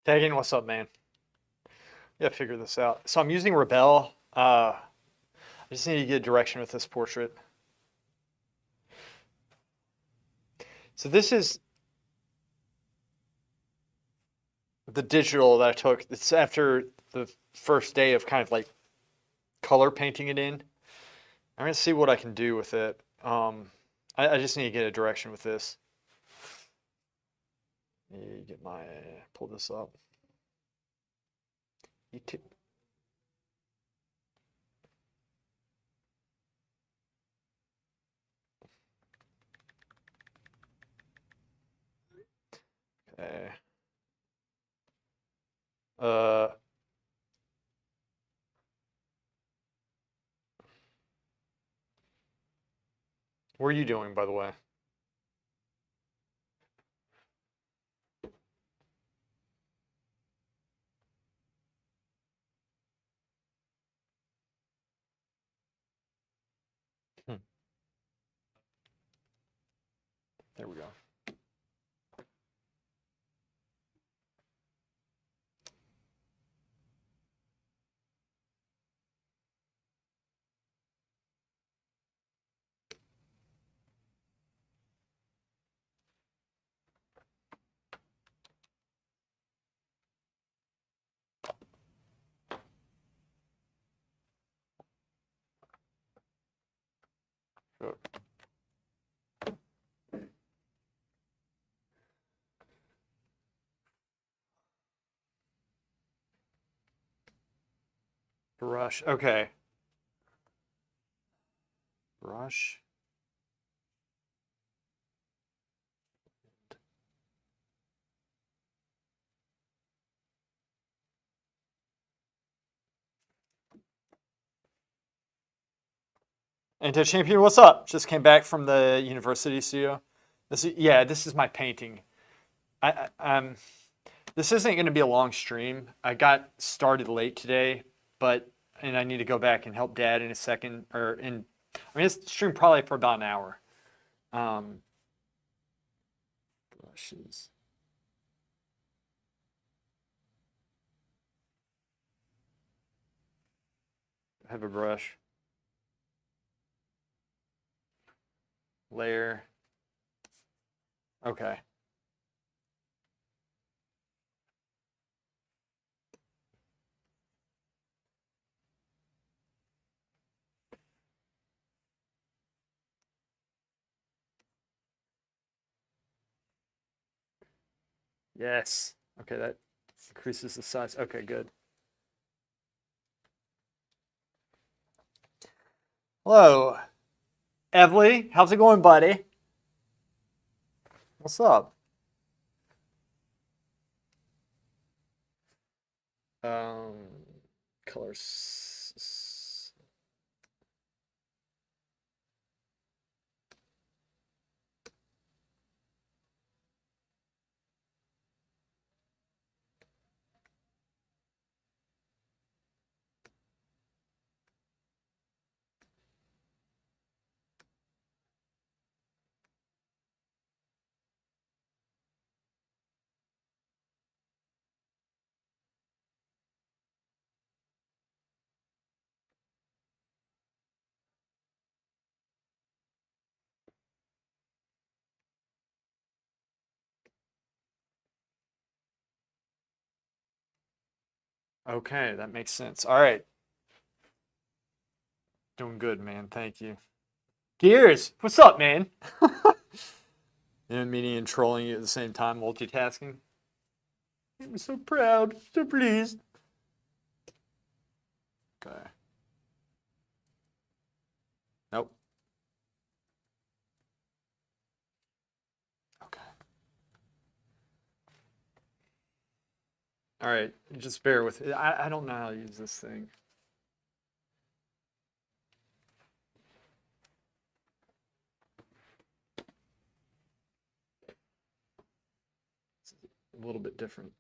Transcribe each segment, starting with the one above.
Tagging, what's up, man? Yeah, figure this out. So I'm using Rebelle. I just need to get direction with this portrait. So this is the digital that I took. It's after the first day of kind of like color painting it in. I'm gonna see what I can do with it. I just need to get a direction with this. Let me get my pull this up. YouTube. Okay. Uh, what are you doing, by the way? Hmm, there we go. Good. Brush. Okay. Brush. Anto Champion, what's up? Just came back from the university studio. This is my painting. I'm. This isn't going to be a long stream. I got started late today, but and I need to go back and help Dad in a second. I mean, it's stream probably for about an hour. Um, brushes. I have a brush layer. Okay. Yes. Okay, that increases the size. Okay, good. Hello, Evely. How's it going, buddy? What's up? Um, colors. Okay, that makes sense. All right. Doing good, man. Thank you. Gears, what's up, man? And meeting and trolling you at the same time, multitasking. I'm so proud, so pleased. Okay. Nope. Okay. All right. Just bear with it. I don't know how to use this thing. It's a little bit different.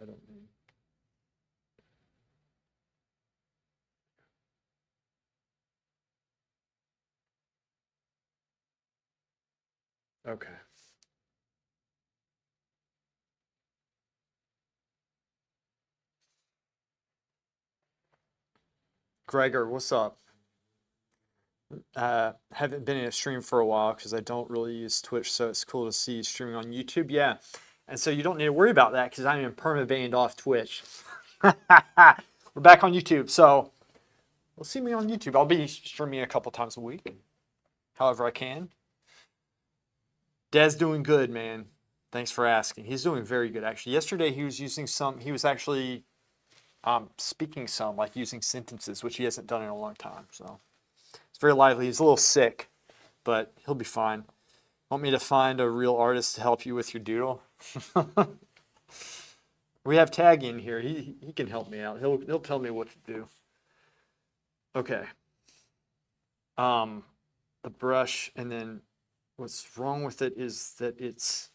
I don't mean. Okay. Gregor, what's up? Haven't been in a stream for a while because I don't really use Twitch, so it's cool to see you streaming on YouTube. Yeah, and so you don't need to worry about that because I'm perma-banned off Twitch. We're back on YouTube, so we'll see me on YouTube. I'll be streaming a couple times a week, however I can. Dad's doing good, man. Thanks for asking. He's doing very good, actually. Yesterday he was using some. He was actually speaking some, like using sentences, which he hasn't done in a long time. So it's very lively. He's a little sick, but he'll be fine. Want me to find a real artist to help you with your doodle? We have Tag in here. He can help me out. He'll tell me what to do. Okay. The brush, and then what's wrong with it is that it's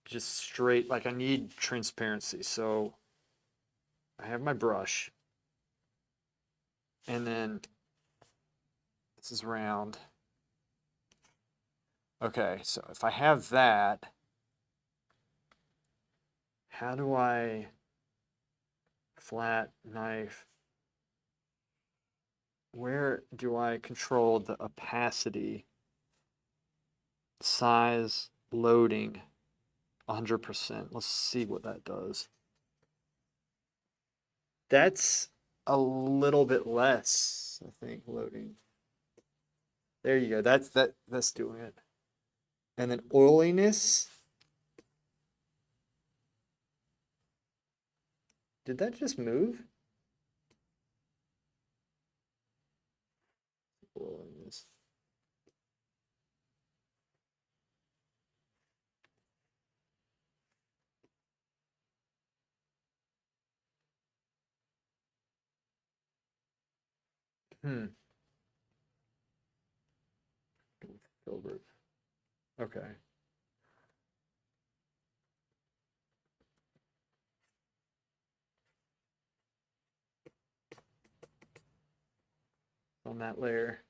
just straight. Like I need transparency. So I have my brush, and then this is round. Okay, so if I have that, how do I flat knife? Where do I control the opacity, size, loading, 100%? Let's see what that does. That's a little bit less, I think, loading. There you go. That's doing it. And then oiliness. Did that just move? Oiliness. Filbert. Okay. On that layer.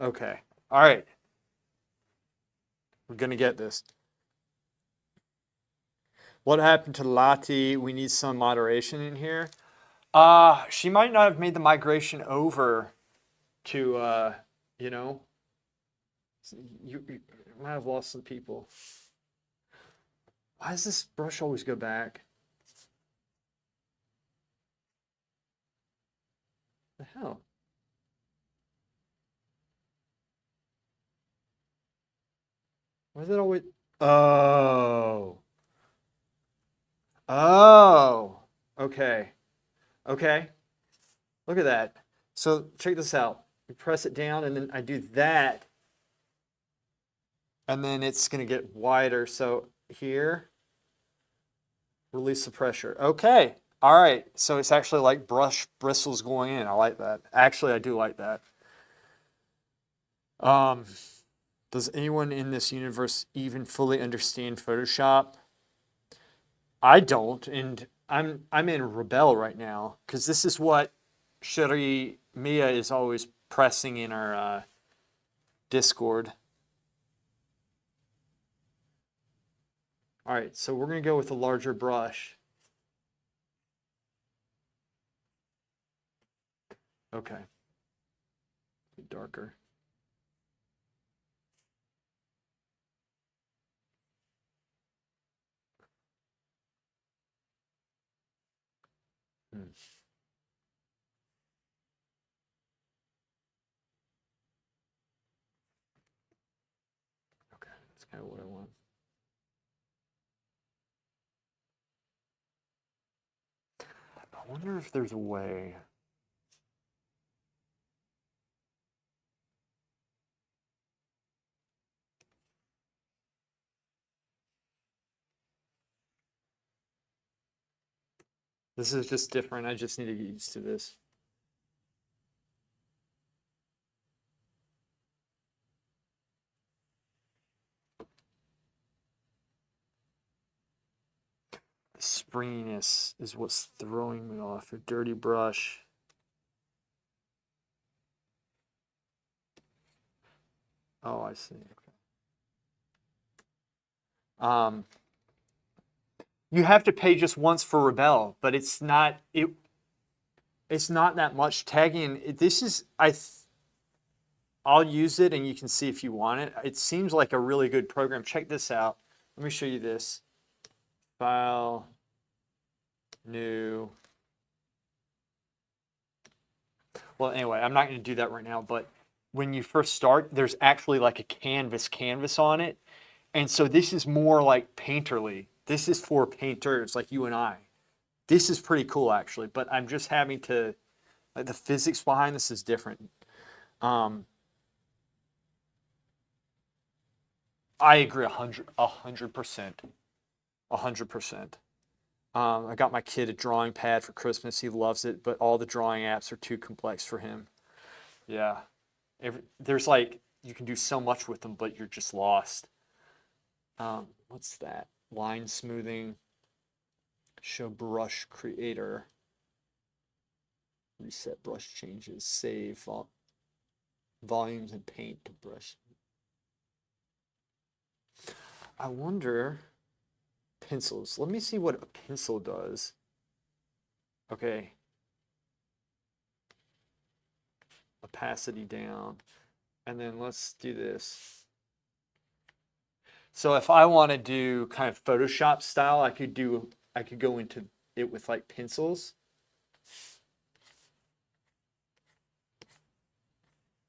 Okay. All right. We're gonna get this. What happened to Lati? We need some moderation in here. She might not have made the migration over to, you know, you might have lost some people. Why does this brush always go back? The hell? Why is it always? Oh. Oh. Okay. Okay. Look at that. So check this out. You press it down, and then I do that, and then it's gonna get wider. So here, release the pressure. Okay. All right. So it's actually like brush bristles going in. I like that. Actually, I do like that. Does anyone in this universe even fully understand Photoshop? I don't, and I'm in Rebelle right now because this is what Sherry Mia is always pressing in our Discord. All right, so we're gonna go with a larger brush. Okay, darker. Okay, that's kind of what I want. I wonder if there's a way. This is just different. I just need to get used to this. springiness is what's throwing me off. A dirty brush. Oh, I see. Okay. You have to pay just once for Rebelle, but it's not that much tagging. This is I'll use it and you can see if you want it. It seems like a really good program. Check this out. Let me show you this. File, new. Well, anyway, I'm not going to do that right now, but when you first start, there's actually like a canvas on it. And so this is more like painterly. This is for painters like you and I. This is pretty cool actually, but I'm just having to, like, the physics behind this is different. I agree 100%. 100%. I got my kid a drawing pad for Christmas. He loves it, but all the drawing apps are too complex for him. Yeah. There's like, you can do so much with them, but you're just lost. What's that? Line smoothing. Show brush creator. Reset brush changes. Save volumes and paint to brush. I wonder, pencils. Let me see what a pencil does. Okay. Opacity down. And then let's do this. So if I want to do kind of Photoshop style, I could go into it with like pencils.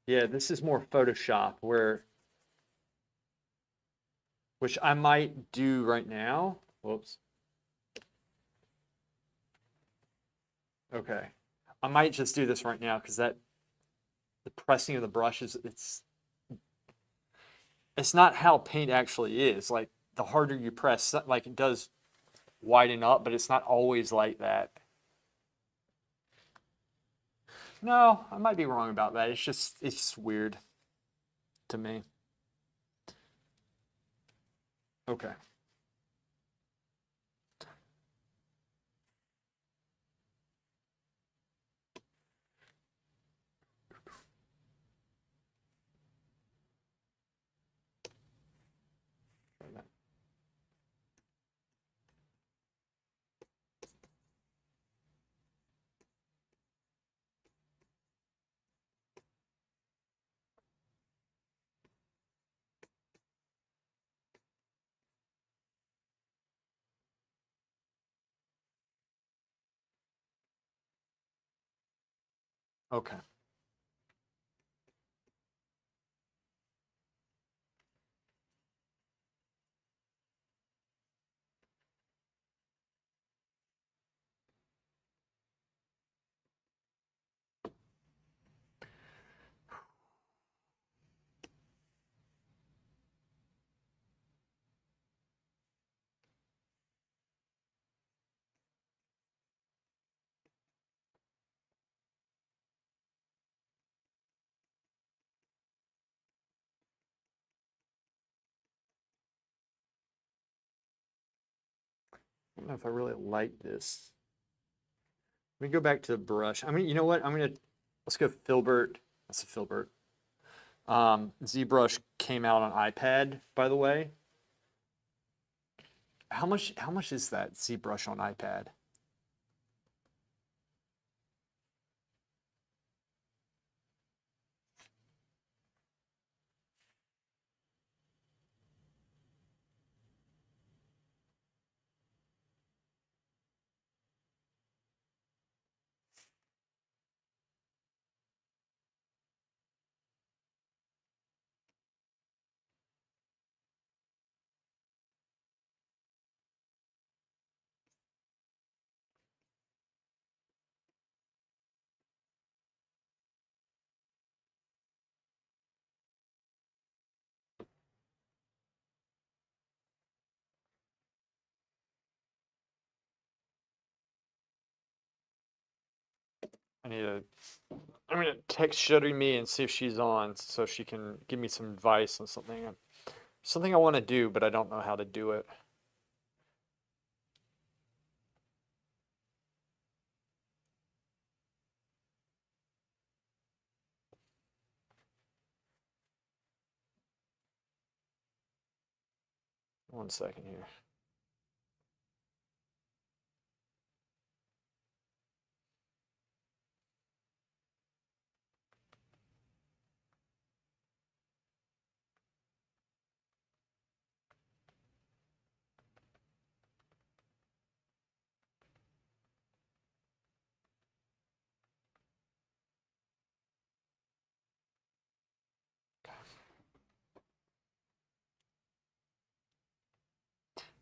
Yeah, this is more Photoshop which I might do right now. Whoops. Okay. I might just do this right now because the pressing of the brush it's not how paint actually is. Like the harder you press, like it does widen up, but it's not always like that. No, I might be wrong about that. It's just weird to me. Okay. Okay. I don't know if I really like this. Let me go back to the brush. I mean, you know what? Let's go Filbert. That's a Filbert. ZBrush came out on iPad, by the way. How much is that ZBrush on iPad? I'm gonna text Shutter me and see if she's on so she can give me some advice on something I want to do, but I don't know how to do it. 1 second here.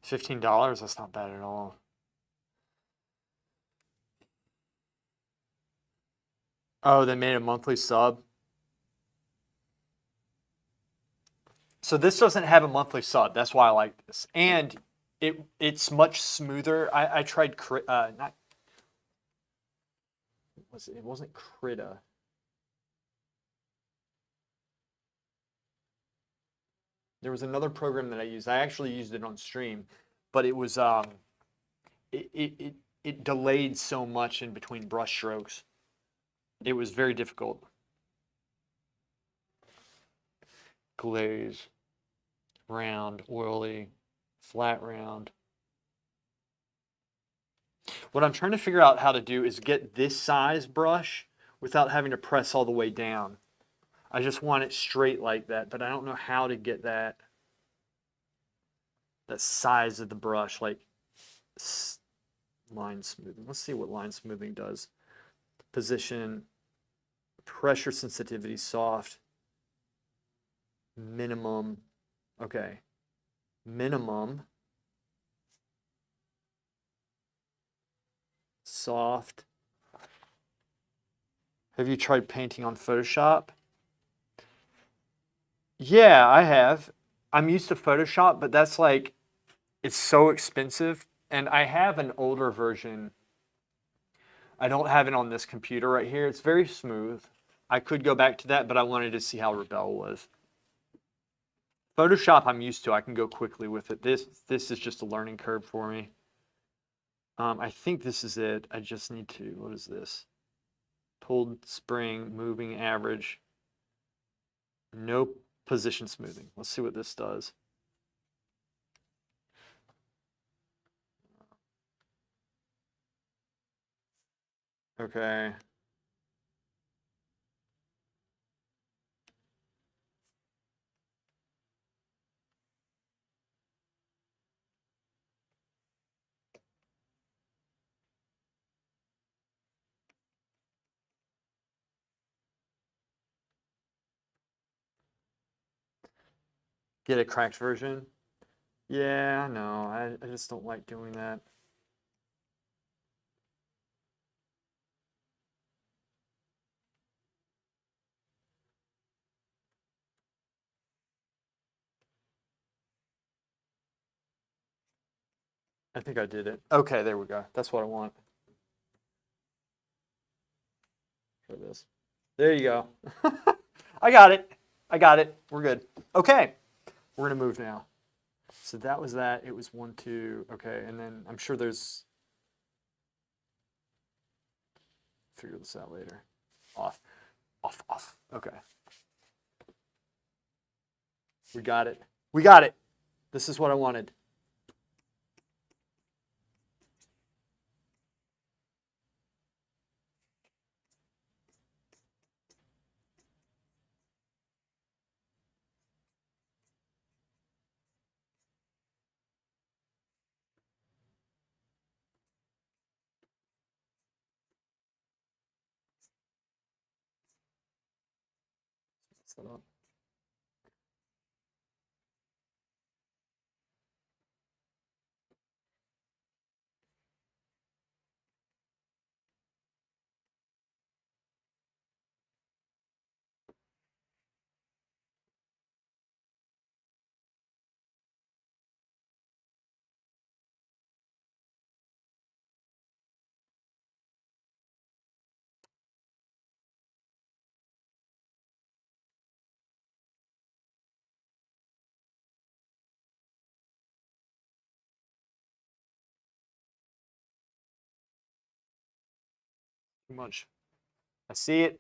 $15, that's not bad at all. Oh, they made a monthly sub. So this doesn't have a monthly sub. That's why I like this. And it's much smoother. I tried not was it wasn't Krita. There was another program that I used. I actually used it on stream, but it was it delayed so much in between brush strokes. It was very difficult. Glaze, round, oily, flat round. What I'm trying to figure out how to do is get this size brush without having to press all the way down. I just want it straight like that, but I don't know how to get that size of the brush, like line smoothing. Let's see what line smoothing does. Position, pressure sensitivity, soft, minimum. Okay, minimum, soft. Have you tried painting on Photoshop? Yeah, I have. I'm used to Photoshop, but that's like, it's so expensive. And I have an older version. I don't have it on this computer right here. It's very smooth. I could go back to that, but I wanted to see how Rebelle was. Photoshop I'm used to. I can go quickly with it. This is just a learning curve for me. I think this is it. I just need to, what is this? Pulled spring, moving average. No position smoothing. Let's see what this does. Okay. Get a cracked version? Yeah, no, I just don't like doing that. I think I did it. Okay, there we go. That's what I want. For this. There you go. I got it. I got it. We're good. Okay, we're gonna move now. So that was that. It was 1, 2. Okay, and then I'm sure there's. Figure this out later. Off, off, off. Okay. We got it. We got it. This is what I wanted. Set up. Too much. I see it.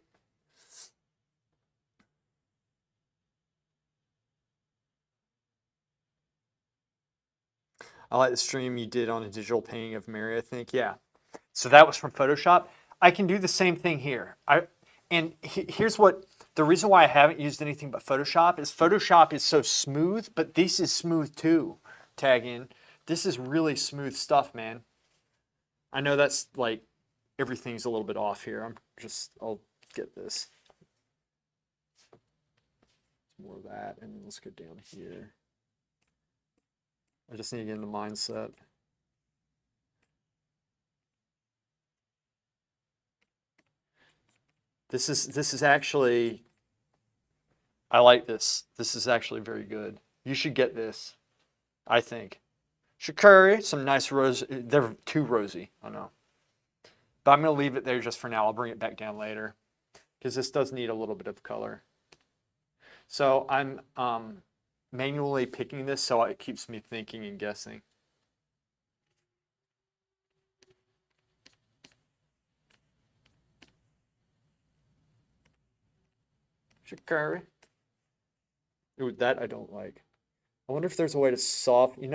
I like the stream you did on a digital painting of Mary, I think. Yeah. So that was from Photoshop. I can do the same thing here. Here's what the reason why I haven't used anything but Photoshop is so smooth, but this is smooth too. Tag in. This is really smooth stuff, man. I know that's like everything's a little bit off here. I'll get this. More of that, and then let's go down here. I just need to get in the mindset. This is actually, I like this. This is actually very good. You should get this, I think. Shikari, some nice rose. They're too rosy, I know. But I'm going to leave it there just for now. I'll bring it back down later because this does need a little bit of color. So I'm manually picking this so it keeps me thinking and guessing. Shikari. Ooh, that I don't like. I wonder if there's a way to soften,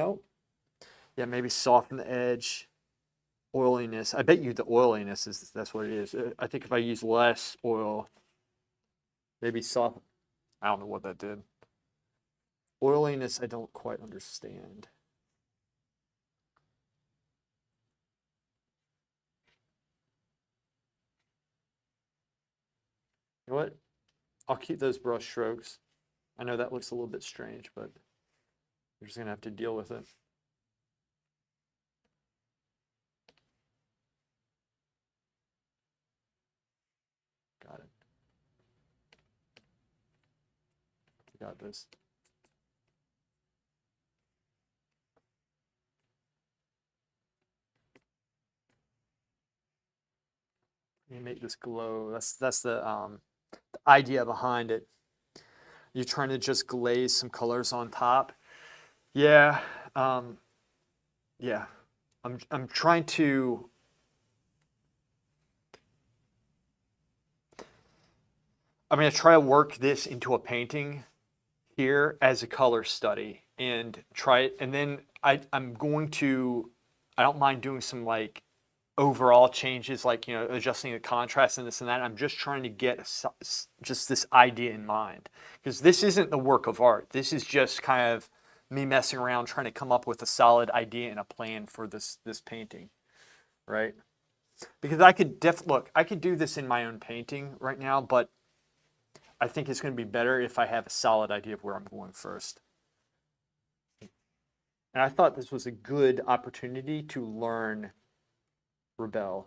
Yeah, maybe soften the edge. Oiliness. I bet you the oiliness that's what it is. I think if I use less oil, maybe soft. I don't know what that did. Oiliness, I don't quite understand. You know what? I'll keep those brush strokes. I know that looks a little bit strange, but you're just gonna have to deal with it. Got it. Got this. You make this glow. That's the idea behind it. You're trying to just glaze some colors on top. Yeah, yeah. I'm trying to. I'm gonna try to work this into a painting here as a color study and try it. And then I'm going to. I don't mind doing some like overall changes, like adjusting the contrast and this and that. I'm just trying to get just this idea in mind because this isn't the work of art. This is just kind of me messing around trying to come up with a solid idea and a plan for this painting, right? Because I could look, I could do this in my own painting right now, but I think it's going to be better if I have a solid idea of where I'm going first. And I thought this was a good opportunity to learn Rebelle.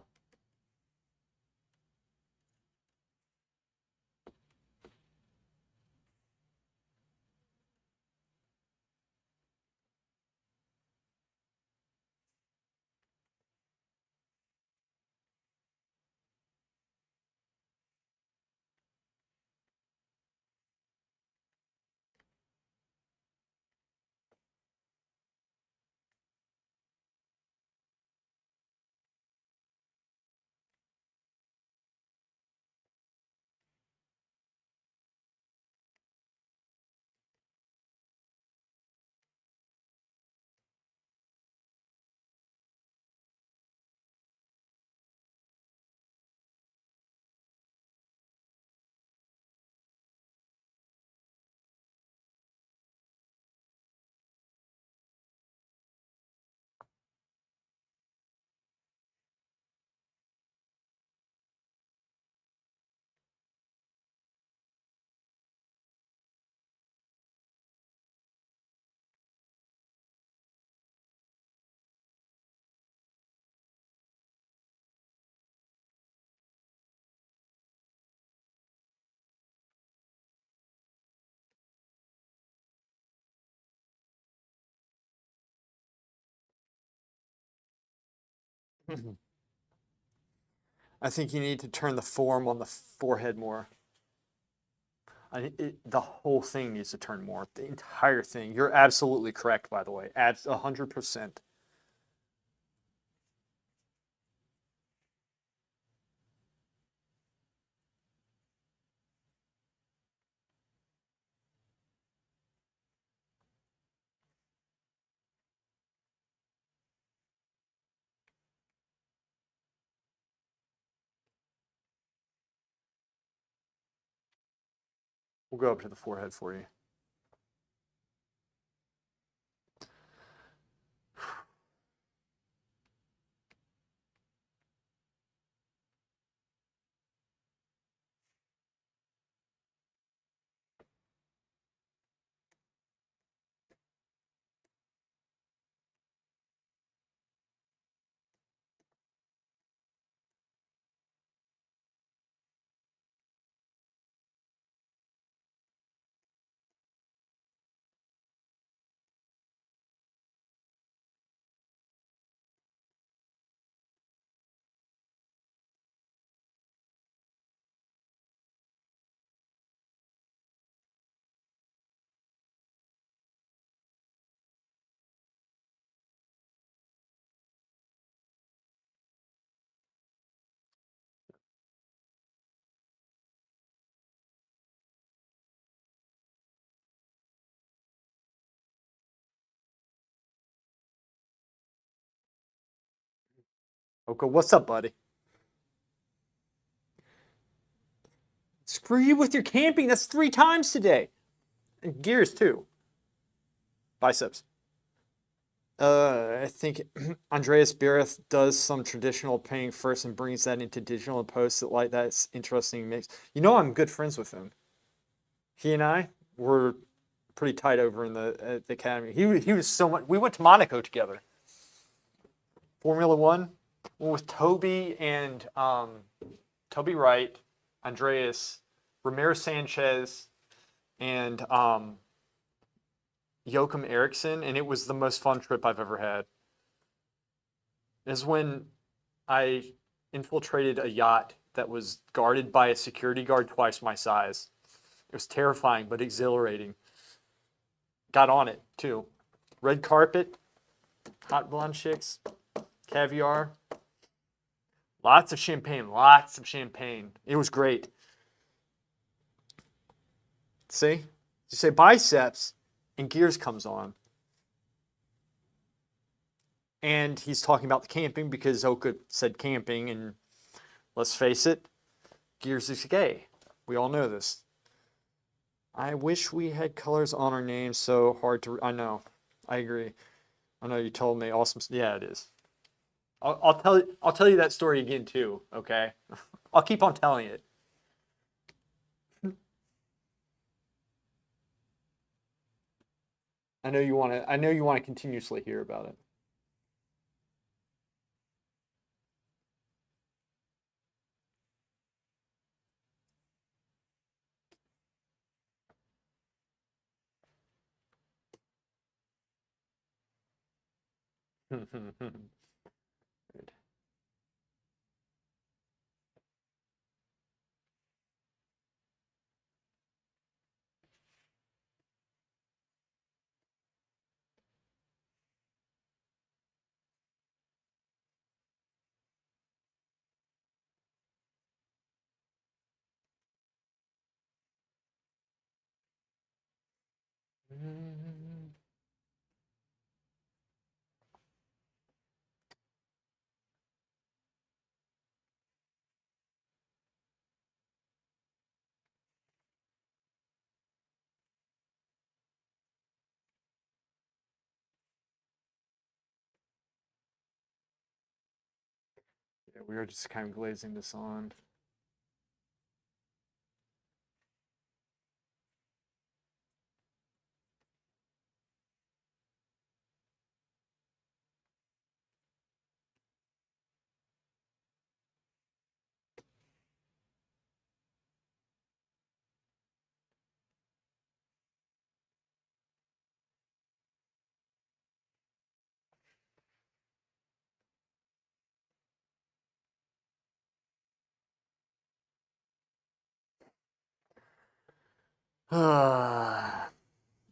I think you need to turn the form on the forehead more. The whole thing needs to turn more. The entire thing. You're absolutely correct, by the way. Adds 100%. We'll go up to the forehead for you. Okay, what's up, buddy? Screw you with your camping. That's 3 times today. And gears too. Biceps. I think Andreas Biereth does some traditional painting first and brings that into digital and posts it like that. It's interesting mix. You know, I'm good friends with him. He and I were pretty tight over in the academy. He was so much. We went to Monaco together. Formula One, with Toby and Toby Wright, Andreas, Ramirez Sanchez, and Joachim Eriksson, and it was the most fun trip I've ever had. Is when I infiltrated a yacht that was guarded by a security guard twice my size. It was terrifying but exhilarating. Got on it too. Red carpet, hot blonde chicks, caviar, lots of champagne, lots of champagne. It was great. See? You say biceps, and gears comes on. And he's talking about the camping because Oka said camping, and let's face it, Gears is gay. We all know this. I wish we had colors on our names. So hard to. I know. I agree. I know you told me. Awesome. Yeah, it is. I'll tell you. I'll tell you that story again too. Okay. I'll keep on telling it. I know you want to. I know you want to continuously hear about it. Good. Yeah, we are just kind of glazing this on.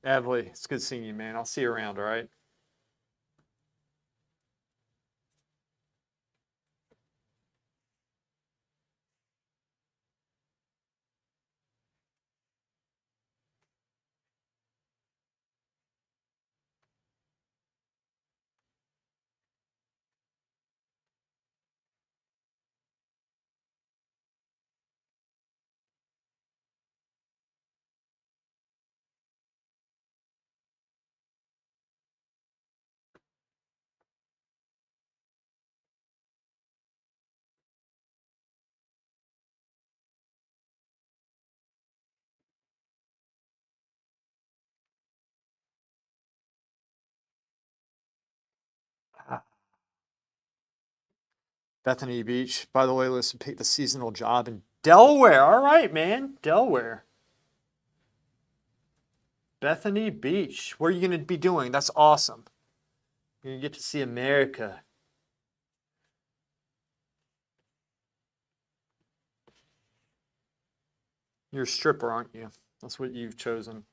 Adley, it's good seeing you, man. I'll see you around, all right? Bethany Beach. By the way, listen, pick the seasonal job in Delaware. All right, man. Delaware. Bethany Beach. What are you going to be doing? That's awesome. You're going to get to see America. You're a stripper, aren't you? That's what you've chosen.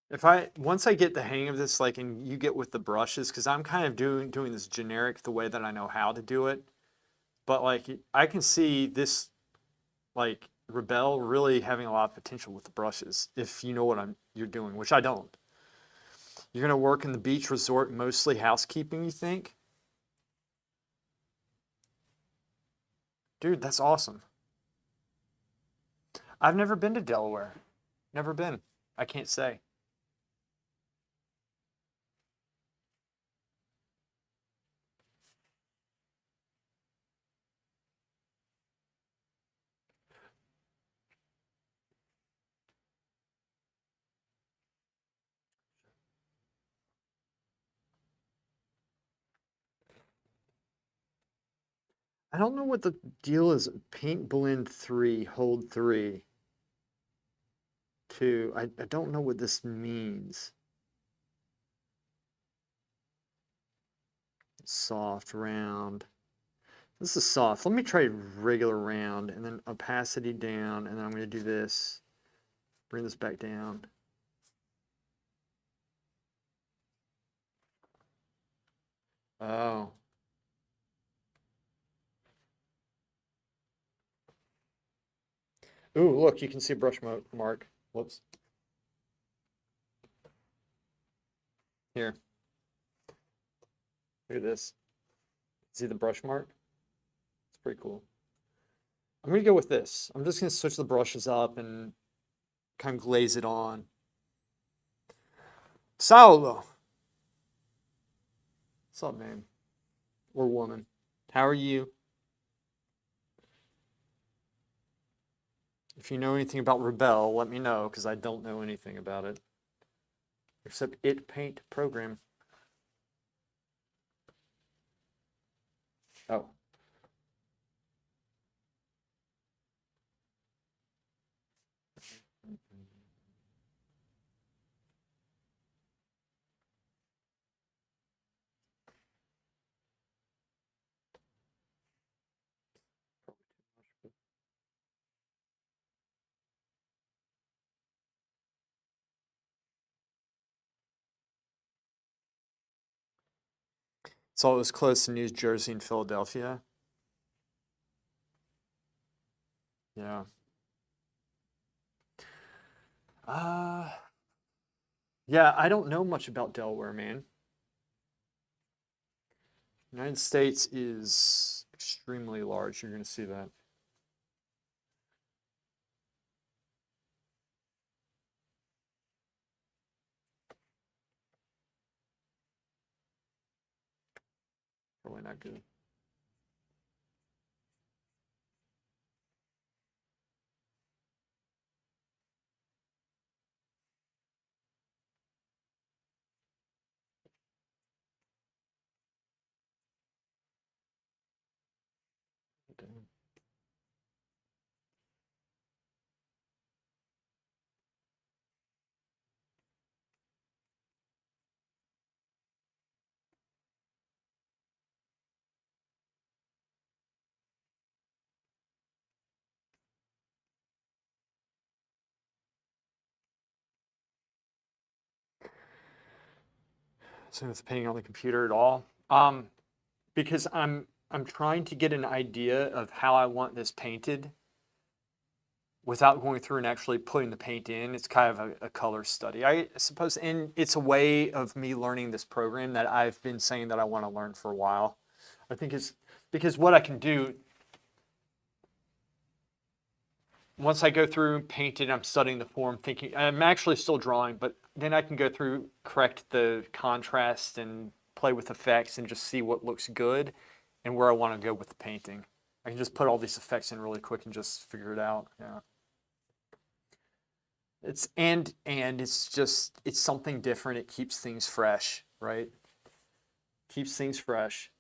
If I once I get the hang of this, like, and you get with the brushes, because I'm kind of doing this generic the way that I know how to do it, but like I can see this like Rebelle really having a lot of potential with the brushes if you know what you're doing, which I don't. You're gonna work in the beach resort, mostly housekeeping, you think? Dude, that's awesome. I've never been to Delaware. Never been. I can't say. I don't know what the deal is. Paint blend 3, hold 3, 2. I don't know what this means. Soft, round. This is soft. Let me try regular round and then opacity down, and then I'm going to do this. Bring this back down. Oh. Ooh, look, you can see a brush mark. Whoops. Here. Look at this. See the brush mark? It's pretty cool. I'm going to go with this. I'm just going to switch the brushes up and kind of glaze it on. Saulo. What's up, man? Or woman. How are you? If you know anything about Rebelle, let me know, because I don't know anything about it. Except it paint program. Oh. So it was close to New Jersey and Philadelphia. Yeah. Uh, yeah, I don't know much about Delaware, man. United States is extremely large. You're going to see that. Probably not good. So with painting on the computer at all. Because I'm trying to get an idea of how I want this painted without going through and actually putting the paint in. It's kind of a color study, I suppose, and it's a way of me learning this program that I've been saying that I want to learn for a while. I think it's because what I can do once I go through, paint it, I'm studying the form, thinking I'm actually still drawing, but then I can go through, correct the contrast and play with effects and just see what looks good and where I want to go with the painting. I can just put all these effects in really quick and just figure it out. Yeah. And it's just it's something different. It keeps things fresh, right? Keeps things fresh.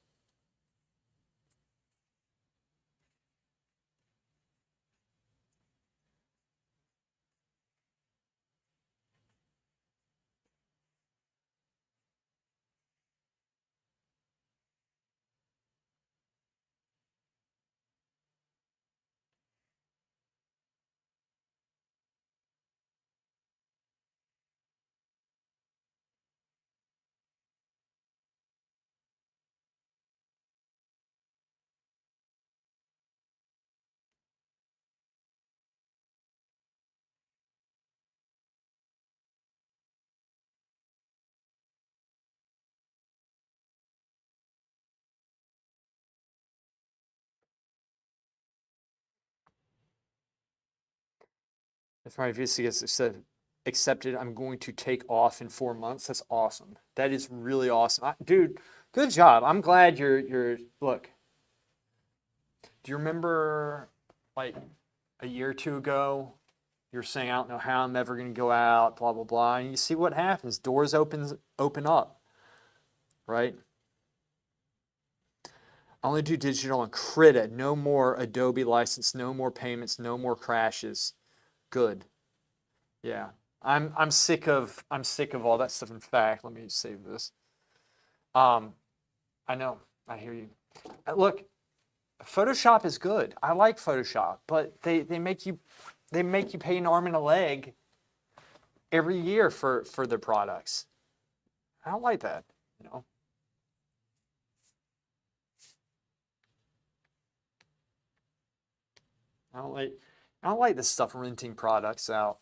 If my visa gets accepted, I'm going to take off in 4 months. That's awesome. That is really awesome. Dude, good job. I'm glad you're look. Do you remember like a year or two ago, you're saying, I don't know how I'm ever gonna go out, blah blah blah. And you see what happens. Doors open up, right? I only do digital and Krita. No more Adobe license, no more payments, no more crashes. Good. Yeah. I'm sick of all that stuff. In fact, let me save this. Um, I know. I hear you. Look, Photoshop is good. I like Photoshop, but they make you pay an arm and a leg every year for their products. I don't like that, you know. I don't like I don't like this stuff renting products out.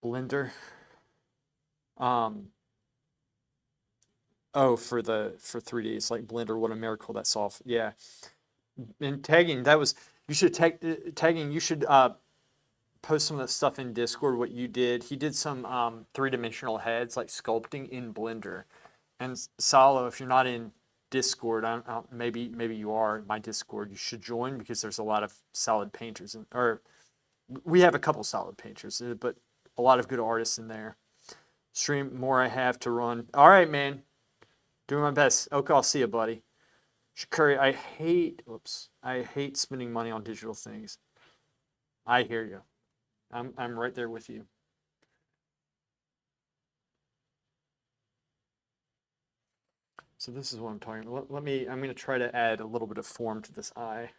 Blender. Um, oh, for 3D, it's like Blender. What a miracle that soft. Yeah, and tagging. That was you should tagging. You should post some of that stuff in Discord. What you did. He did some three-dimensional heads like sculpting in Blender. And Salo, if you're not in Discord, maybe you are in my Discord. You should join because there's a lot of solid painters, or we have a couple solid painters, but a lot of good artists in there. Stream more I have to run. All right, man. Doing my best. Okay, I'll see you, buddy. Shakuri, I hate spending money on digital things. I hear you. I'm right there with you. So this is what I'm talking about. I'm going to try to add a little bit of form to this eye.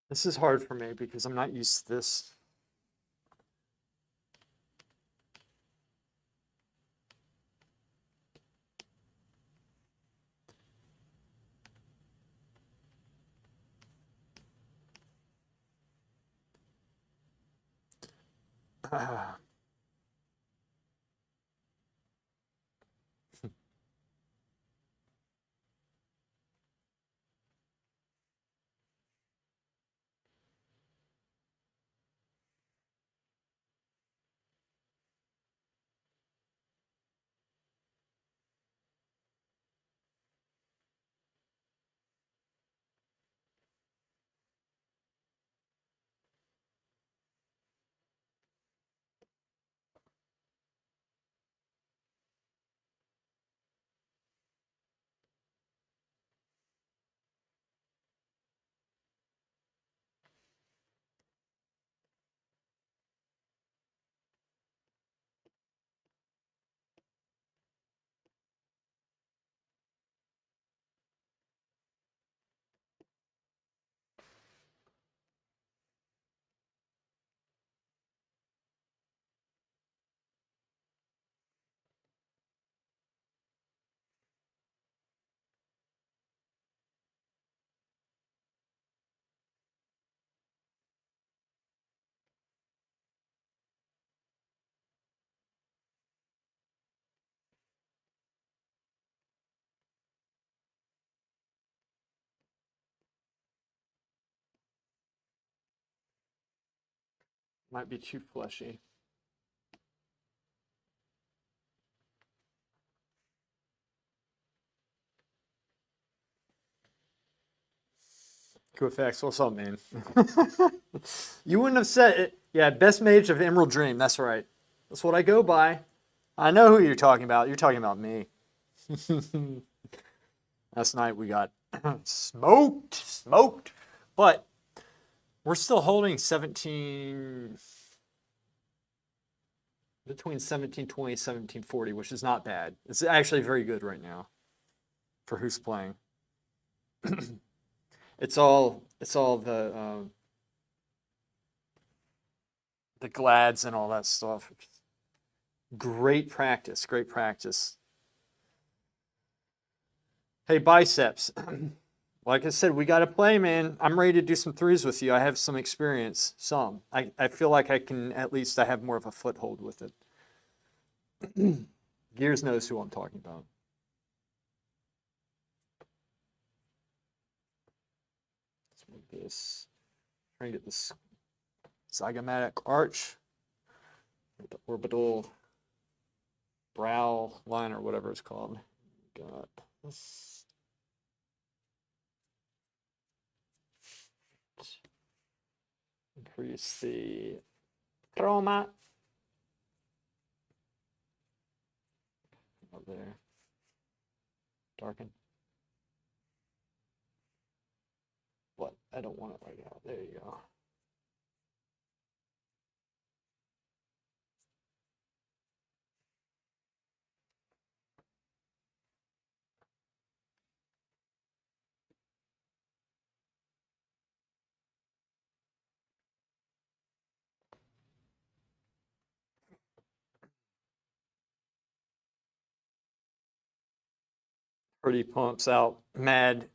This is hard for me because I'm not used to this. Might be too fleshy. QFX, what's up, man? You wouldn't have said it. Yeah, best mage of Emerald Dream. That's right. That's what I go by. I know who you're talking about. You're talking about me. Last night we got smoked. But we're still holding 17, between 1720 and 1740, which is not bad. It's actually very good right now for who's playing. It's all the glads and all that stuff. Great practice, great practice. Hey, biceps. Like I said, we got to play, man. I'm ready to do some threes with you. I have some experience, some. I feel like I can, at least I have more of a foothold with it. Gears knows who I'm talking about. Let's move this. Try and get this zygomatic arch, the orbital brow line, or whatever it's called. Got this. Increase the chroma up there. Darken. What? I don't want it right now. There you go. Pretty pumps out mad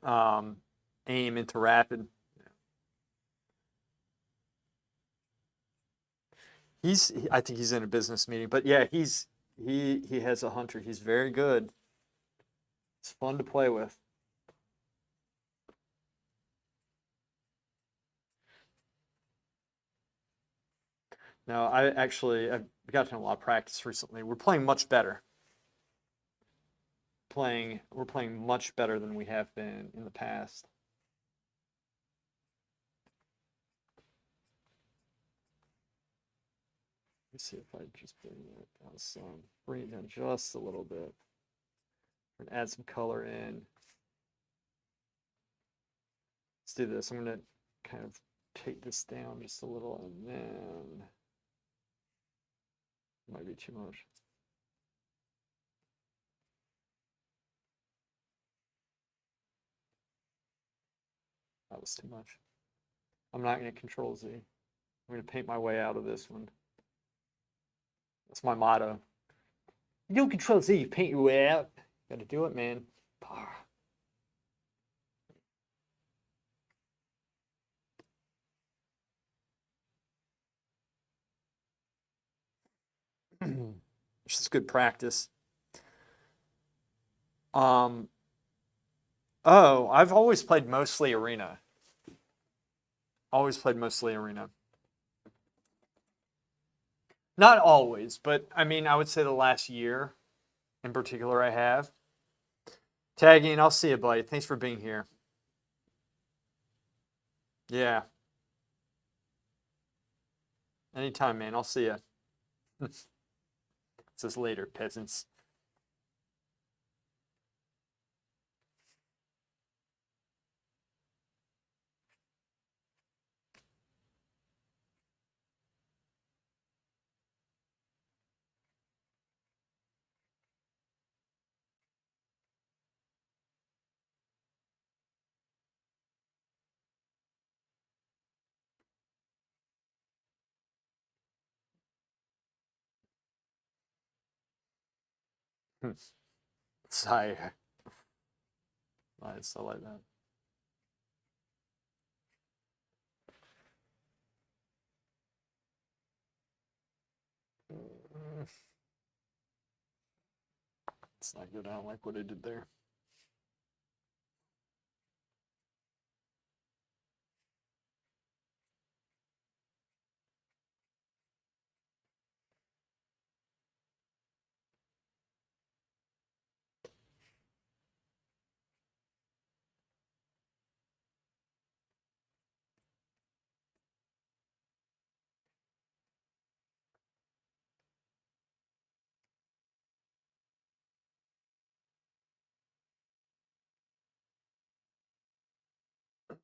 aim into rapid. I think he's in a business meeting, but yeah, he has a hunter. He's very good. It's fun to play with. No, I've gotten a lot of practice recently. We're playing much better. We're playing much better than we have been in the past. Let's see if I just bring it down just a little bit, and add some color in. Let's do this. I'm gonna kind of take this down just a little, and then might be too much. That was too much. I'm not going to control Z. I'm going to paint my way out of this one. That's my motto. You don't control Z, you paint your way out. Gotta do it, man. This is good practice. Oh, I've always played mostly arena. Always played mostly arena. Not always, but I mean, I would say the last year in particular I have. Tagging, I'll see you, buddy. Thanks for being here. Yeah. Anytime, man. I'll see you. Says later, peasants. Sire. Nice, I like that. It's not good. I don't like what I did there.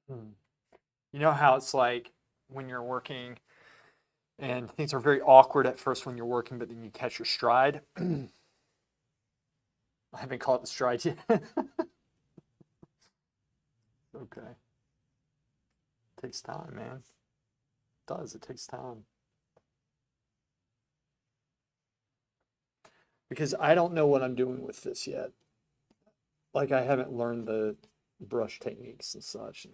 You know how it's like when you're working and things are very awkward at first when you're working, but then you catch your stride? I haven't caught the stride yet. Okay. It takes time, man. It does. It takes time. Because I don't know what I'm doing with this yet. Like, I haven't learned the brush techniques and such.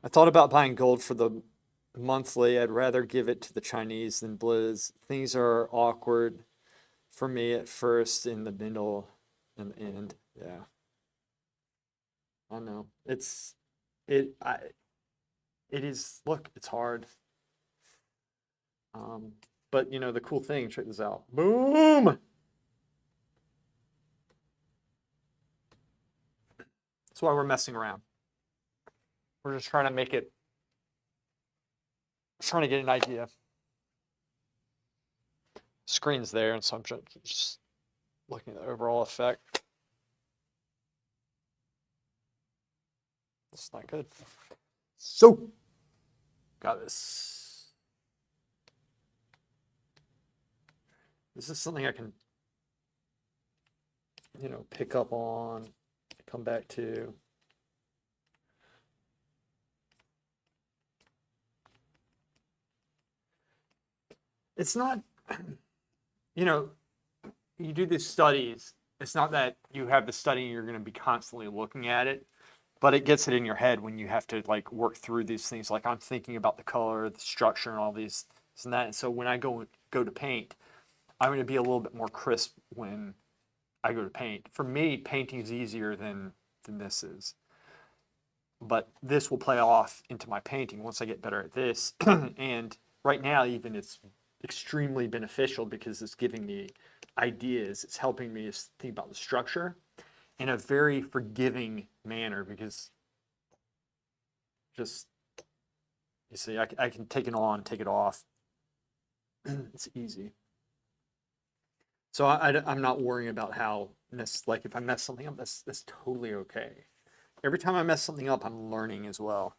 I thought about buying gold for the monthly. I'd rather give it to the Chinese than Blizz. Things are awkward for me at first, in the middle, and the end. Yeah, I know. It I it is. Look, it's hard. Um, but you know the cool thing. Check this out. Boom. That's why we're messing around. We're just trying to make it. Trying to get an idea. Screen's there, and so I'm just looking at the overall effect. It's not good. So, got this. This is something I can, pick up on, come back to. It's not, you do these studies. It's not that you have the study and you're going to be constantly looking at it, but it gets it in your head when you have to like work through these things. Like I'm thinking about the color, the structure, and all these this and that. And so when I go to paint, I'm going to be a little bit more crisp when I go to paint. For me, painting is easier than this is. But this will play off into my painting once I get better at this. And right now, even it's extremely beneficial because it's giving me ideas. It's helping me think about the structure in a very forgiving manner because just, you see, I can take it on, take it off. It's easy. So I'm not worrying about how like if I mess something up, that's totally okay. Every time I mess something up, I'm learning as well.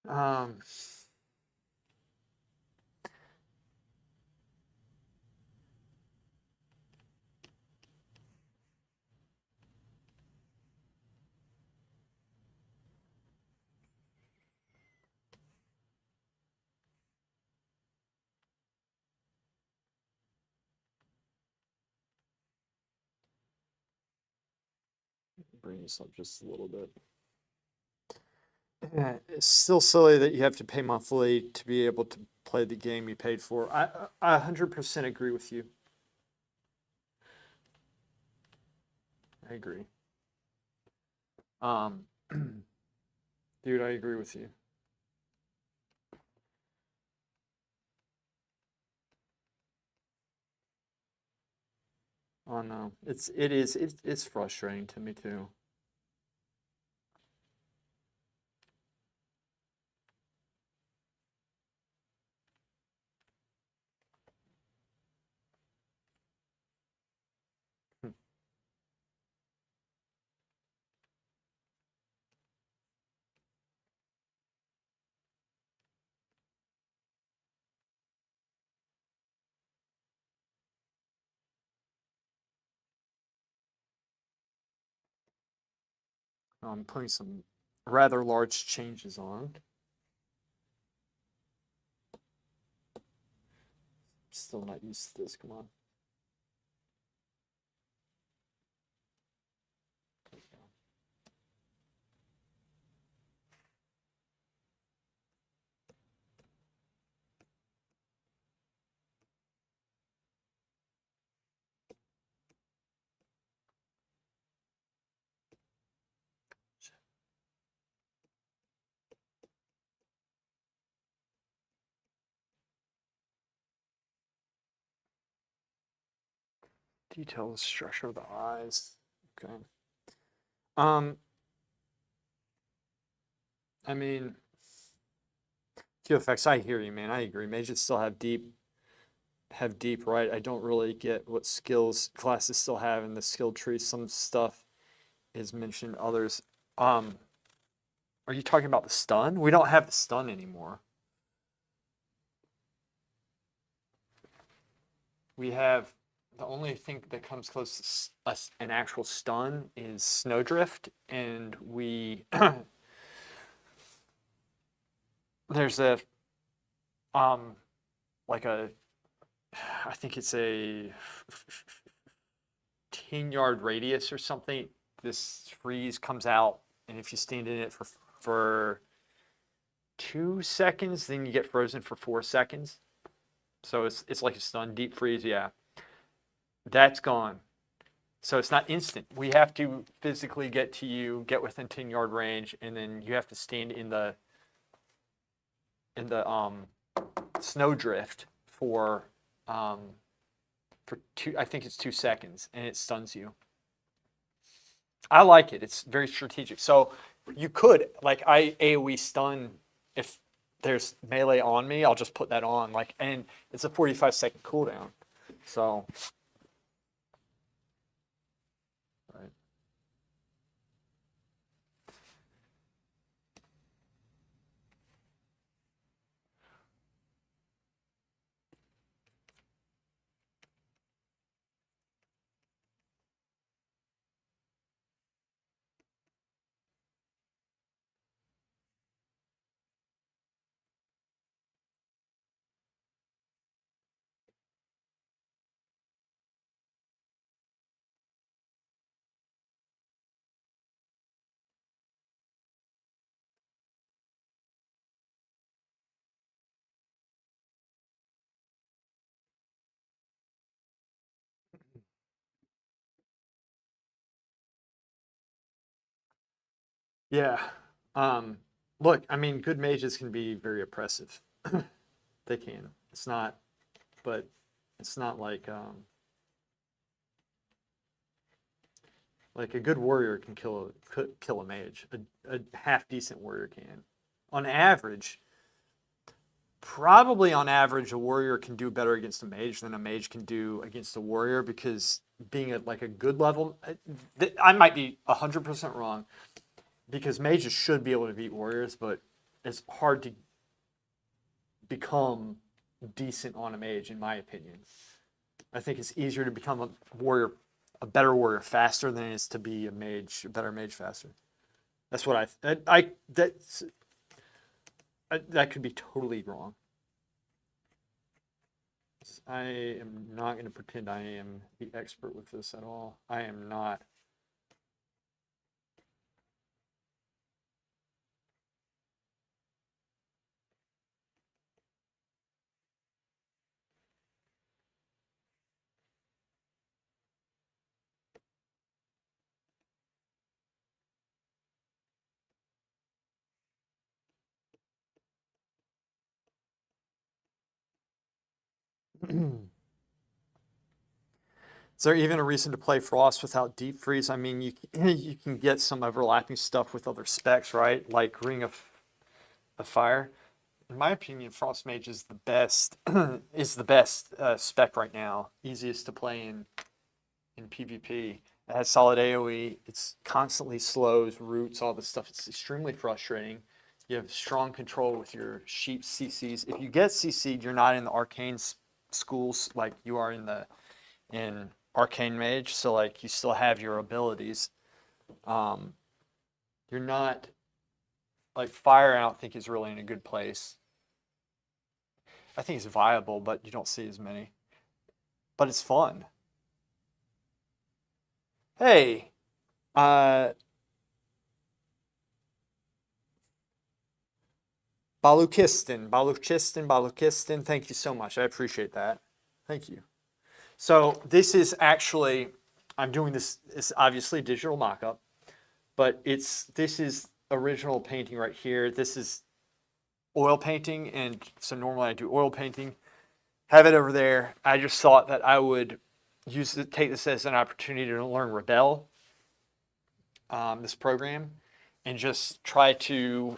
Um, bring this up just a little bit. Yeah, it's still silly that you have to pay monthly to be able to play the game you paid for. I 100% agree with you. I agree. Um, dude, I agree with you. Oh no, it's frustrating to me too. I'm putting some rather large changes on. Still not used to this. Come on. Detail the structure of the eyes. Okay. Um, I mean, Q effects. I hear you, man. I agree. Mages still have deep, right? I don't really get what skills classes still have in the skill tree. Some stuff is mentioned, others. Um, are you talking about the stun? We don't have the stun anymore. We have the only thing that comes close to an actual stun is Snowdrift, and we there's a um like a I think it's a 10-yard radius or something. This freeze comes out, and if you stand in it for 2 seconds, then you get frozen for 4 seconds. So it's like a stun deep freeze. Yeah, that's gone. So it's not instant. We have to physically get to you, get within 10-yard range, and then you have to stand in the snowdrift um for two. I think it's 2 seconds, and it stuns you. I like it. It's very strategic. So you could like I AOE stun if there's melee on me. I'll just put that on and it's a 45-second cooldown. So right. Yeah. Um, Look, I mean, good mages can be very oppressive. They can. It's not, but it's not like a good warrior can kill a mage. A half decent warrior can. On average, probably on average, a warrior can do better against a mage than a mage can do against a warrior because being at like a good level, I might be 100% wrong because mages should be able to beat warriors, but it's hard to become decent on a mage, in my opinion. I think it's easier to become a warrior, a better warrior faster than it is to be a mage, a better mage faster. That's what that could be totally wrong. I am not going to pretend I am the expert with this at all. I am not. Is there even a reason to play Frost without Deep Freeze? I mean, you can get some overlapping stuff with other specs, right? Like Ring of Fire. In my opinion, Frost Mage is the best is the best spec right now. Easiest to play in PvP. It has solid AoE. It's constantly slows, roots, all this stuff. It's extremely frustrating. You have strong control with your sheep CCs. If you get CC'd, you're not in the arcane schools like you are in Arcane Mage. So like you still have your abilities. Um, you're not like Fire. I don't think is really in a good place. I think it's viable, but you don't see as many. But it's fun. Hey, uh, Balukistin. Thank you so much. I appreciate that. Thank you. So this is actually, I'm doing this. It's obviously a digital mock-up, but this is original painting right here. This is oil painting, and so normally I do oil painting. Have it over there. I just thought that I would take this as an opportunity to learn Rebelle, this program, and just try to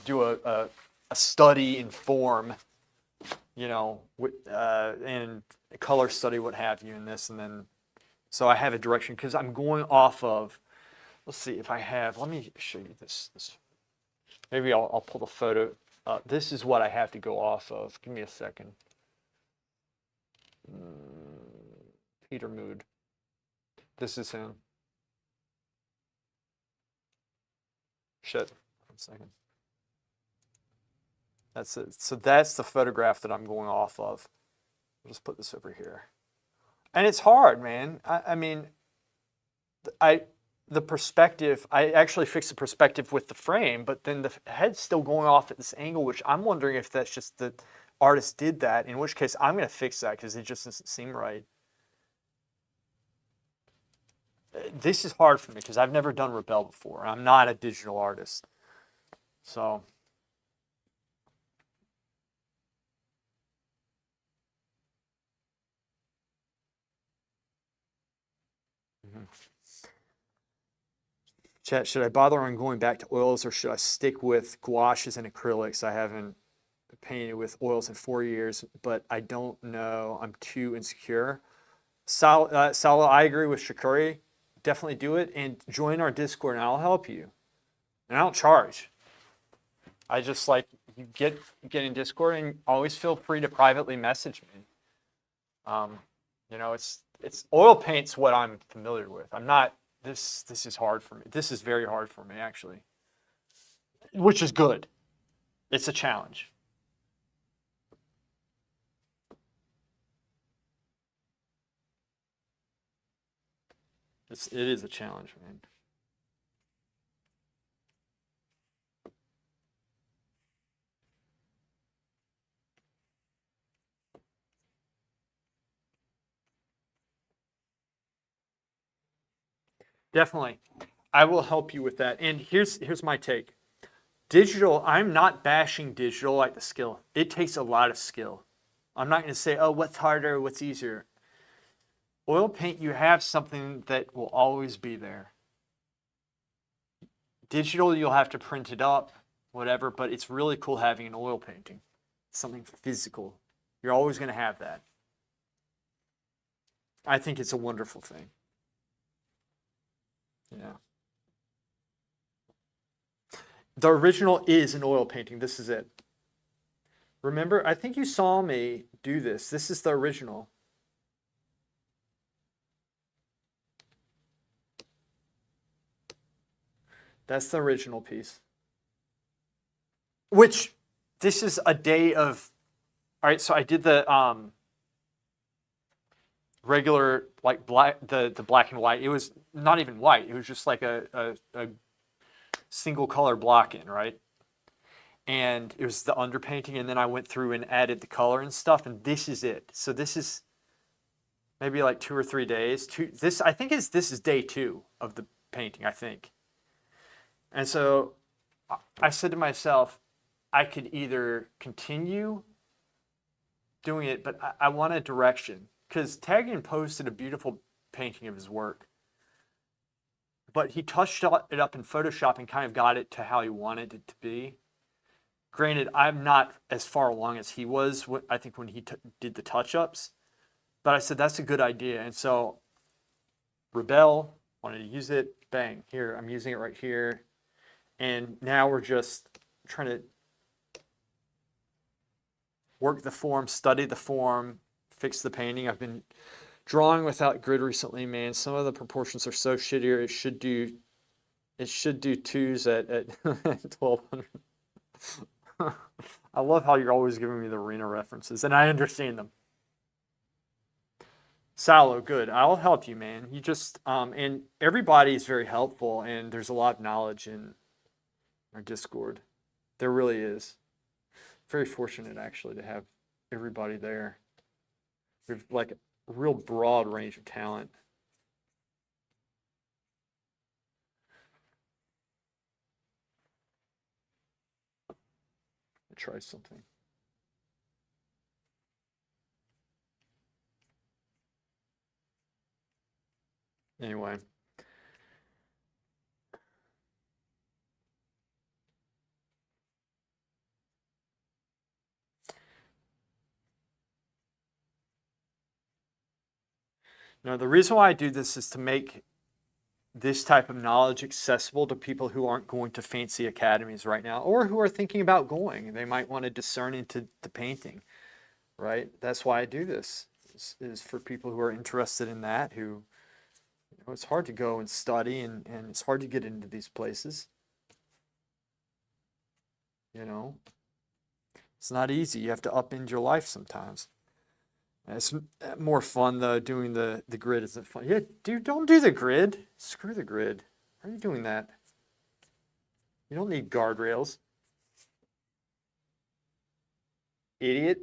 do a study in form, and color study, what have you, in this, and then so I have a direction because I'm going off of. Let's see if I have. Let me show you this. Maybe I'll pull the photo. This is what I have to go off of. Give me a second. Peter Mood. This is him. Shit. 1 second. That's it. So that's the photograph that I'm going off of. I'll just put this over here. And it's hard, man. I mean, the perspective, I actually fixed the perspective with the frame, but then the head's still going off at this angle, which I'm wondering if that's just the artist did that, in which case I'm going to fix that because it just doesn't seem right. This is hard for me because I've never done Rebelle before. I'm not a digital artist. So. Chat, should I bother on going back to oils or should I stick with gouaches and acrylics? I haven't painted with oils in 4 years, but I don't know. I'm too insecure. Sala, I agree with Shakuri. Definitely do it and join our Discord and I'll help you. And I don't charge. I just like you get in Discord and always feel free to privately message me. It's oil paint's what I'm familiar with. I'm not this is hard for me. This is very hard for me actually. Which is good. It's a challenge. It is a challenge, man. Definitely. I will help you with that. And here's my take. Digital, I'm not bashing digital like the skill. It takes a lot of skill. I'm not going to say, oh, what's harder, what's easier. Oil paint, you have something that will always be there. Digital, you'll have to print it up, whatever, but it's really cool having an oil painting. Something physical. You're always going to have that. I think it's a wonderful thing. Yeah. The original is an oil painting. This is it. Remember, I think you saw me do this. This is the original. That's the original piece. Which, this is a day of, all right, so I did the regular, like the black and white. It was not even white. It was just like a single color block in, right? And it was the underpainting, and then I went through and added the color and stuff, and this is it. So this is maybe like 2 or 3 days. This is day 2 of the painting, I think. And so I said to myself, I could either continue doing it, but I want a direction. Because Tagian posted a beautiful painting of his work. But he touched it up in Photoshop and kind of got it to how he wanted it to be. Granted, I'm not as far along as he was, I think, when he did the touch-ups. But I said, that's a good idea. And so, Rebelle, wanted to use it. Bang, here, I'm using it right here. And now we're just trying to work the form, study the form, fix the painting. I've been drawing without grid recently, man. Some of the proportions are so shittier. It should do 2s at 1200. I love how you're always giving me the arena references, and I understand them. Salo, good. I'll help you, man. You just and everybody is very helpful, and there's a lot of knowledge in our Discord. There really is. Very fortunate, actually, to have everybody there. There's like a real broad range of talent. Try something. Anyway. No, the reason why I do this is to make this type of knowledge accessible to people who aren't going to fancy academies right now, or who are thinking about going. They might want to discern into the painting, right? That's why I do this, is for people who are interested in that, who, it's hard to go and study, and it's hard to get into these places. It's not easy. You have to upend your life sometimes. It's more fun, though. Doing the grid isn't fun. Yeah, dude, don't do the grid. Screw the grid. Why are you doing that? You don't need guardrails. Idiot.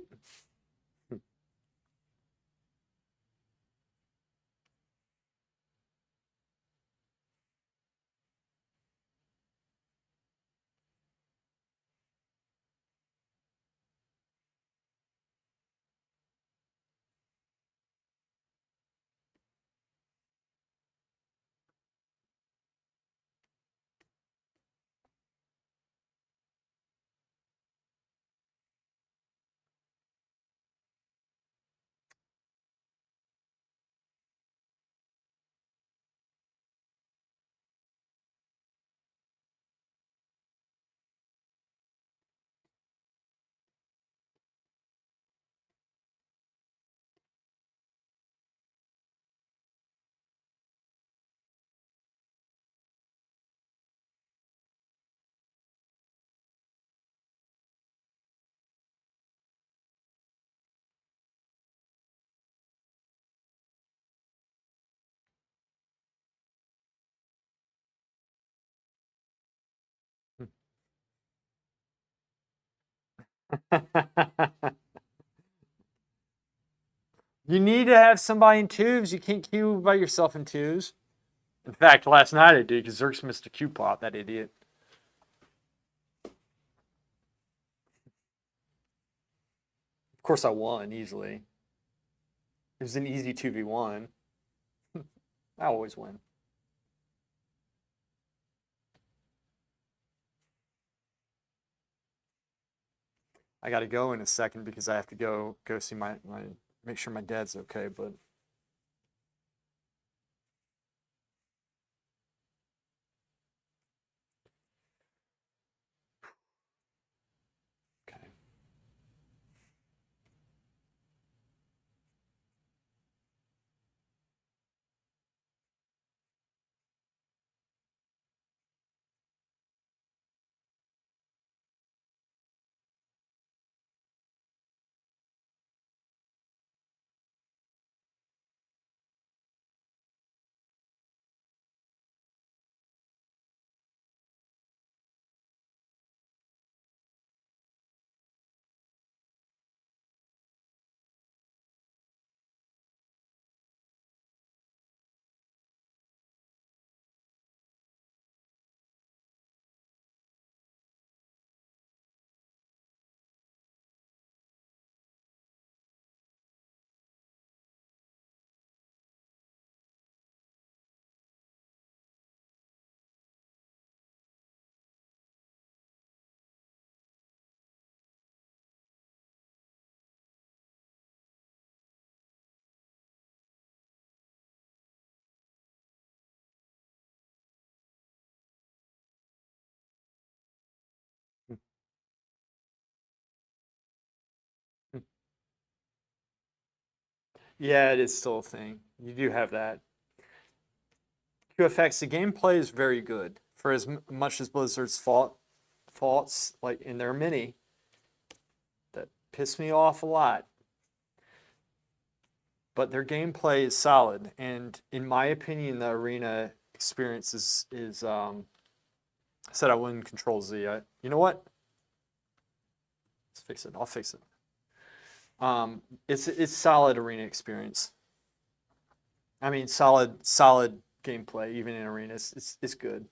You need to have somebody in twos. You can't queue by yourself in twos. In fact, last night I did because Zerks missed a Q pop, that idiot. Of course I won easily. It was an easy 2v1. I always win. I got to go in a second because I have to go see my make sure my dad's okay, but okay. Yeah, it is still a thing. You do have that. QFX, the gameplay is very good for as much as Blizzard's faults, like, and there are many that piss me off a lot, but their gameplay is solid. And in my opinion, the arena experience is I said I wouldn't control Z. You know what? Let's fix it. I'll fix it. It's solid arena experience. I mean, solid gameplay even in arenas. It's good.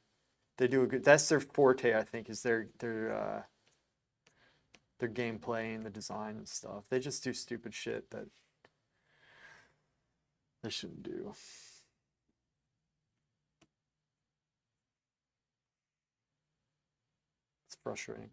They do a good. That's their forte, I think, is their gameplay and the design and stuff. They just do stupid shit that they shouldn't do. It's frustrating.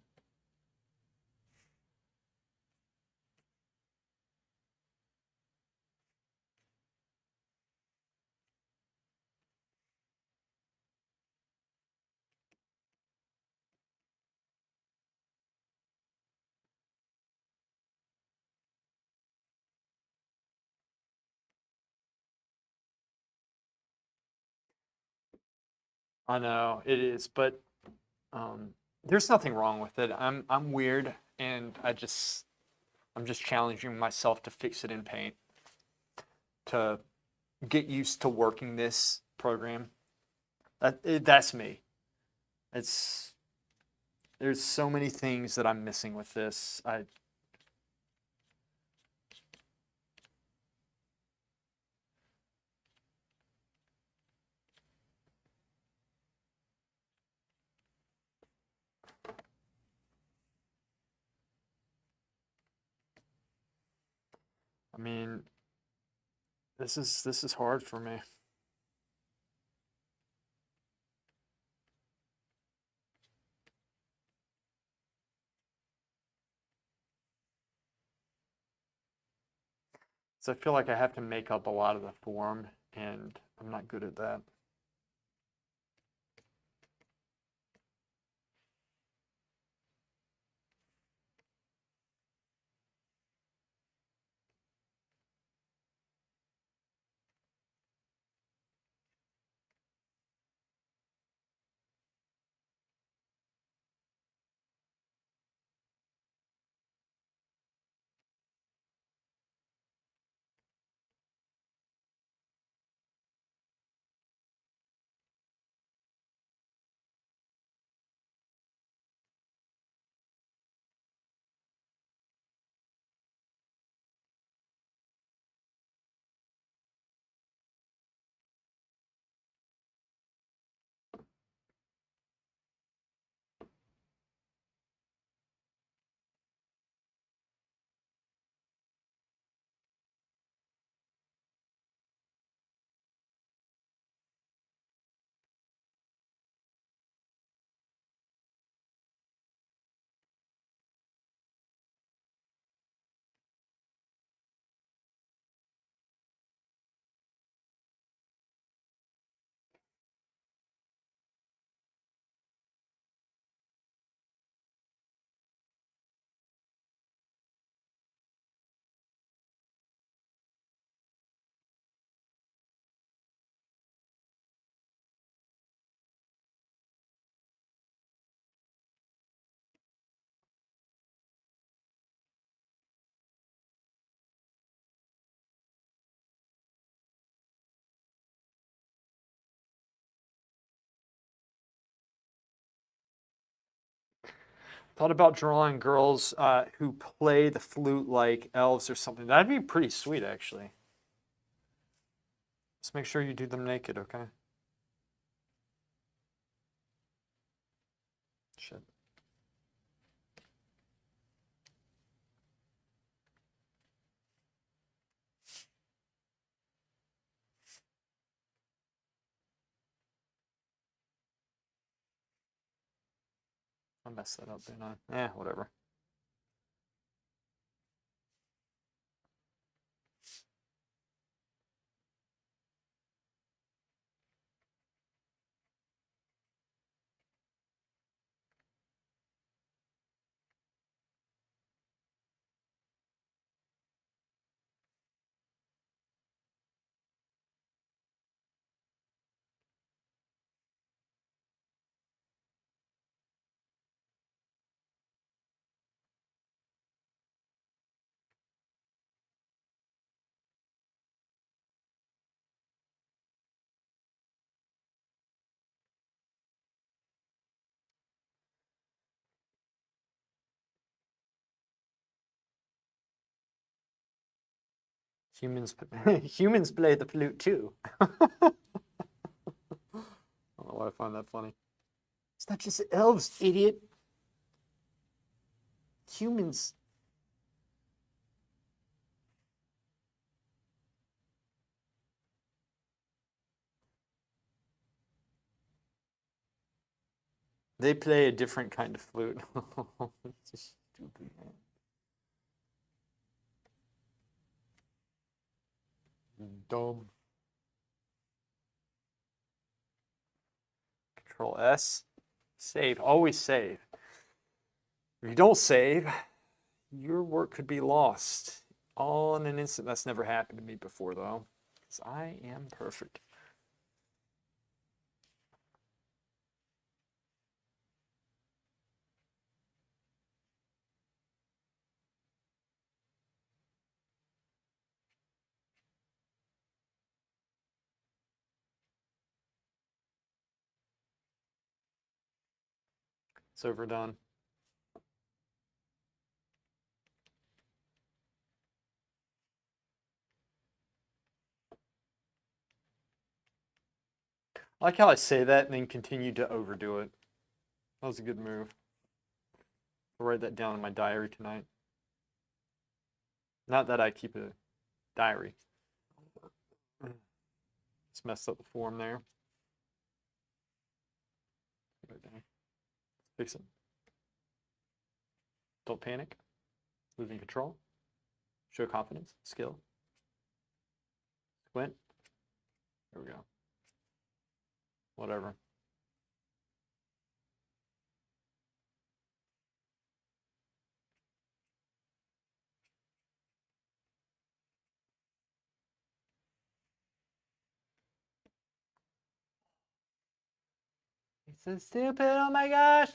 I know it is, but there's nothing wrong with it. I'm weird, and I'm just challenging myself to fix it in Paint, to get used to working this program. That's me. It's there's so many things that I'm missing with this. I mean, this is hard for me. So I feel like I have to make up a lot of the form, and I'm not good at that. Thought about drawing girls who play the flute like elves or something. That'd be pretty sweet, actually. Just make sure you do them naked, okay? Shit. I messed that up, didn't I? Whatever. Humans, humans play the flute too. I don't know why I find that funny. It's not just elves, idiot. Humans. They play a different kind of flute. It's stupid, man. Dumb. Control S. Save. Always save. If you don't save, your work could be lost all in an instant. That's never happened to me before, though, because I am perfect. It's overdone. I like how I say that and then continue to overdo it. That was a good move. I'll write that down in my diary tonight. Not that I keep a diary. Just messed up the form there. Fix it. Don't panic. Losing control. Show confidence. Skill. Squint. There we go. Whatever. It's so stupid. Oh my gosh.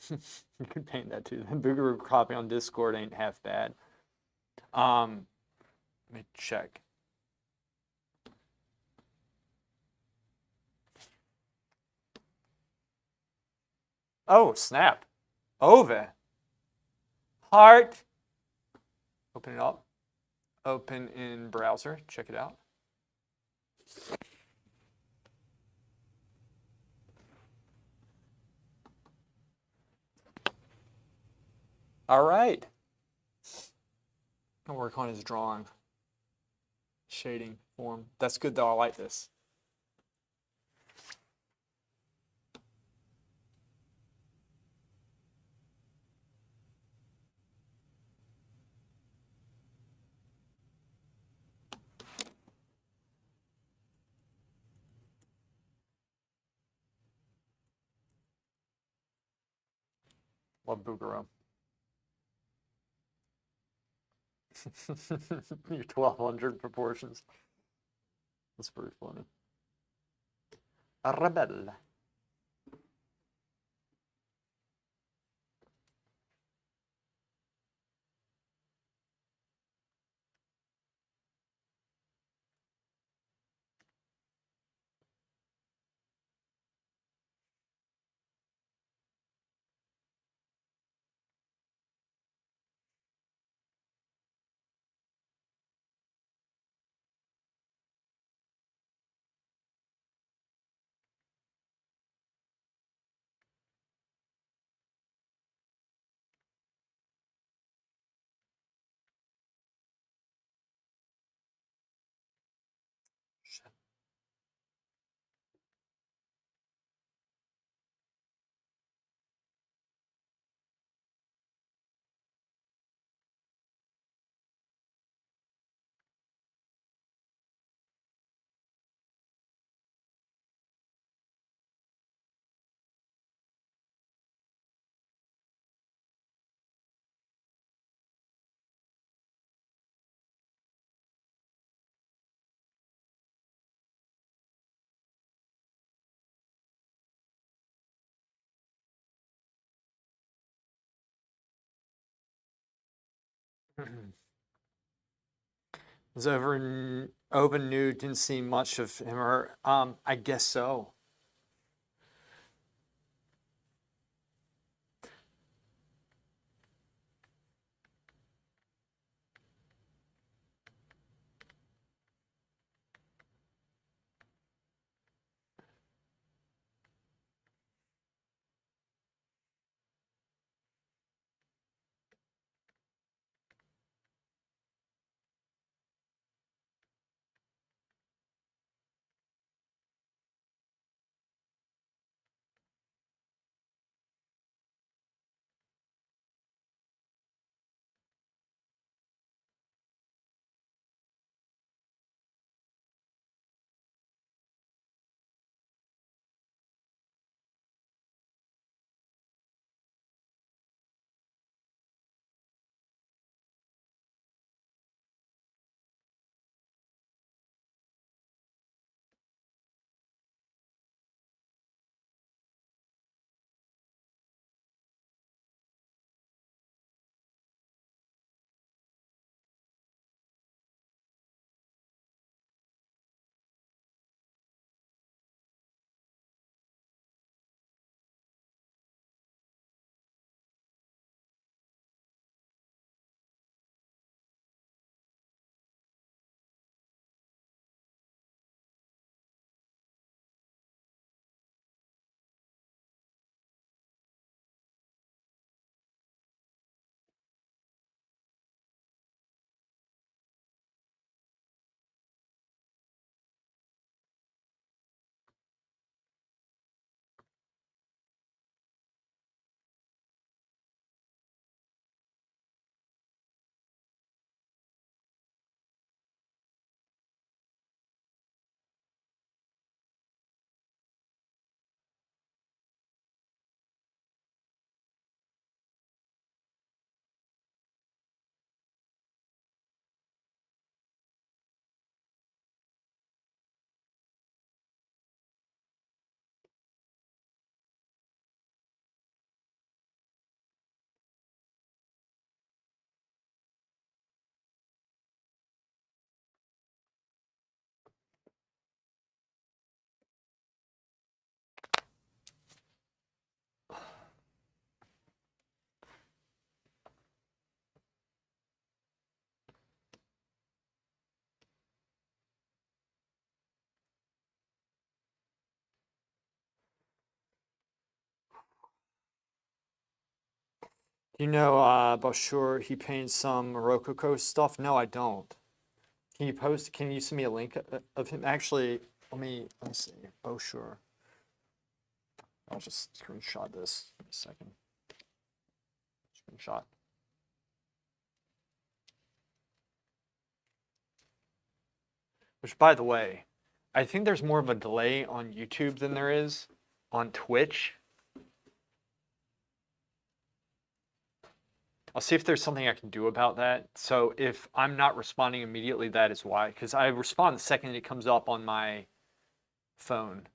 You could paint that too. The Boogaroo copy on Discord ain't half bad. Let me check. Oh, snap. Ove. Heart. Open it up. Open in browser. Check it out. All right. I'll work on his drawing. Shading form. That's good though. I like this. Love Boogaroo. Your 1200 proportions. That's pretty funny. Rebelle. Was over Open New didn't see much of him or I guess so. You know, Bashur, he paints some Rococo stuff. No, I don't. Can you send me a link of him? Actually, let's see. Bashur. I'll just screenshot this in a second. Screenshot. Which, by the way, I think there's more of a delay on YouTube than there is on Twitch. I'll see if there's something I can do about that. So if I'm not responding immediately, that is why. Because I respond the second it comes up on my phone.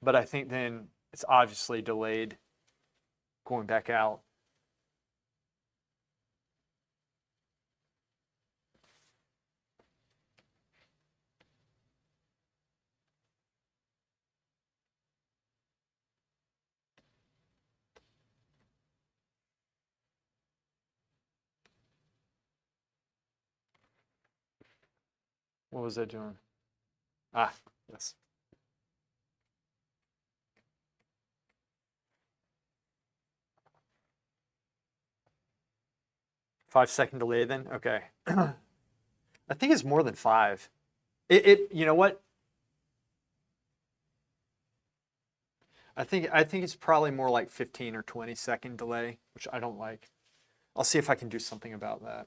But I think then it's obviously delayed going back out. What was I doing? Ah, yes. 5 second delay then? Okay. I think it's more than 5. You know what? I think it's probably more like 15 or 20 second delay, which I don't like. I'll see if I can do something about that.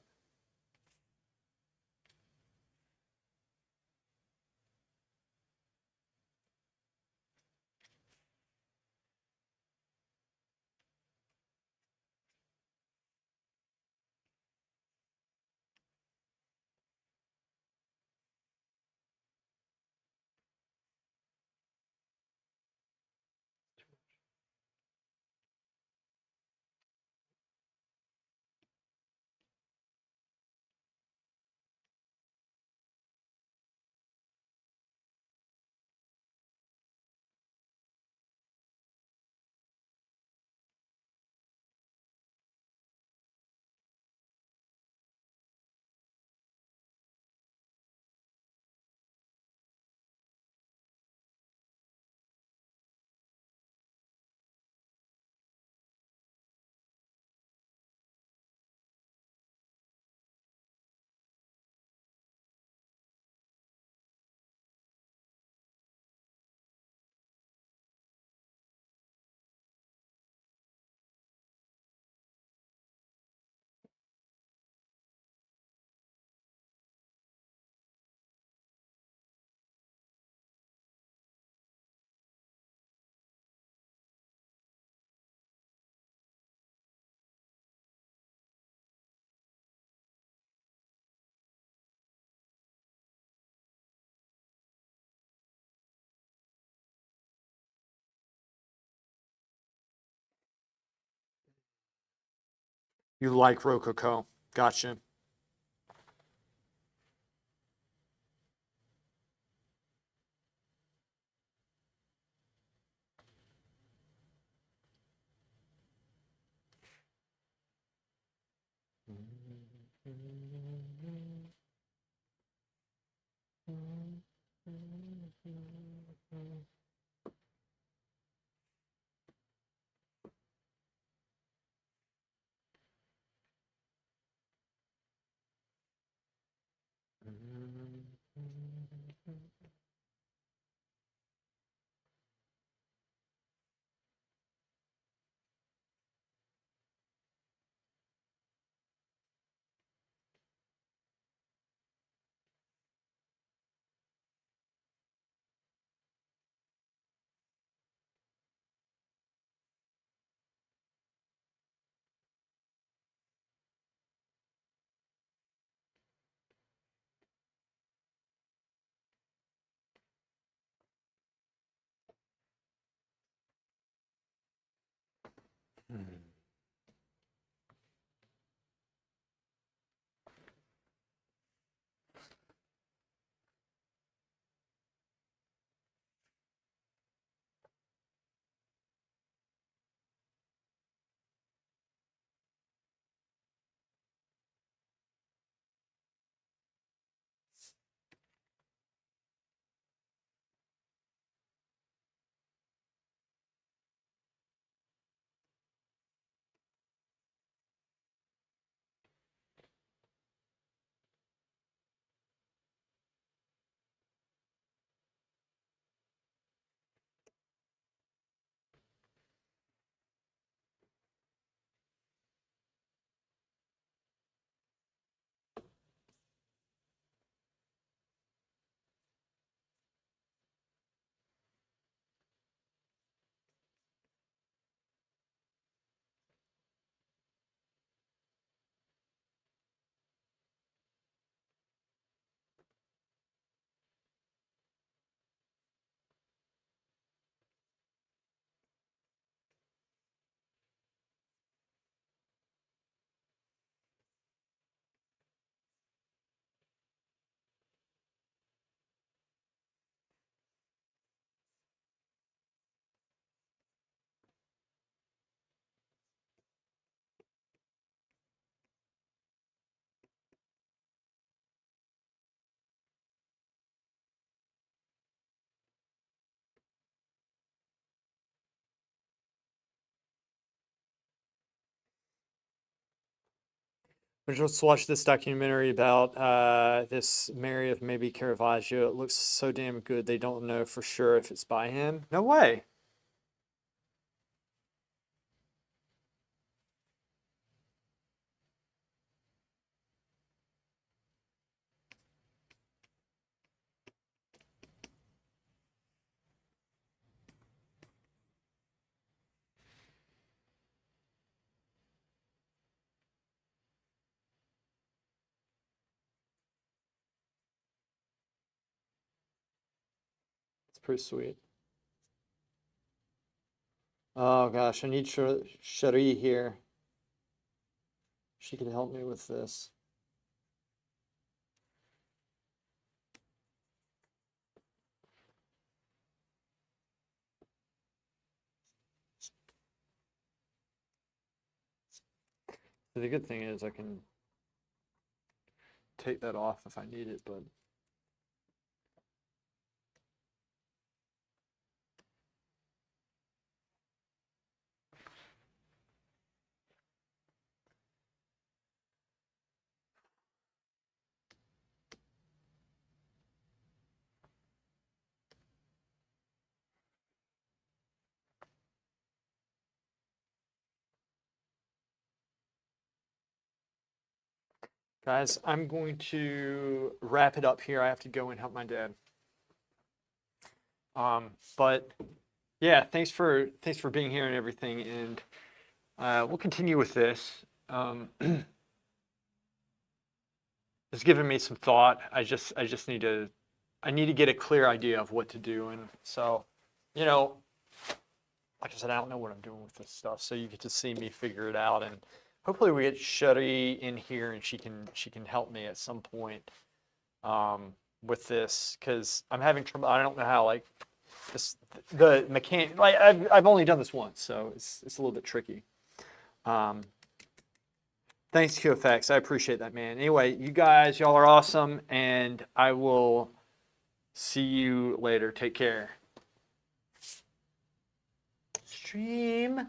You like Rococo. Gotcha. We just watched this documentary about this Mary of maybe Caravaggio. It looks so damn good. They don't know for sure if it's by him. No way. It's pretty sweet. Oh gosh, I need Cherie here. She could help me with this. So the good thing is I can take that off if I need it, but guys, I'm going to wrap it up here. I have to go and help my dad. But yeah, thanks for being here and everything, and we'll continue with this. It's given me some thought. I just need to get a clear idea of what to do, and so, you know, like I said, I don't know what I'm doing with this stuff, so you get to see me figure it out, and hopefully we get Shuddy in here and she can help me at some point with this, because I'm having trouble. I don't know how, like, the mechanic, like, I've only done this once, so it's a little bit tricky. Thanks, QFX. I appreciate that, man. Anyway, you guys, y'all are awesome, and I will see you later. Take care. Stream.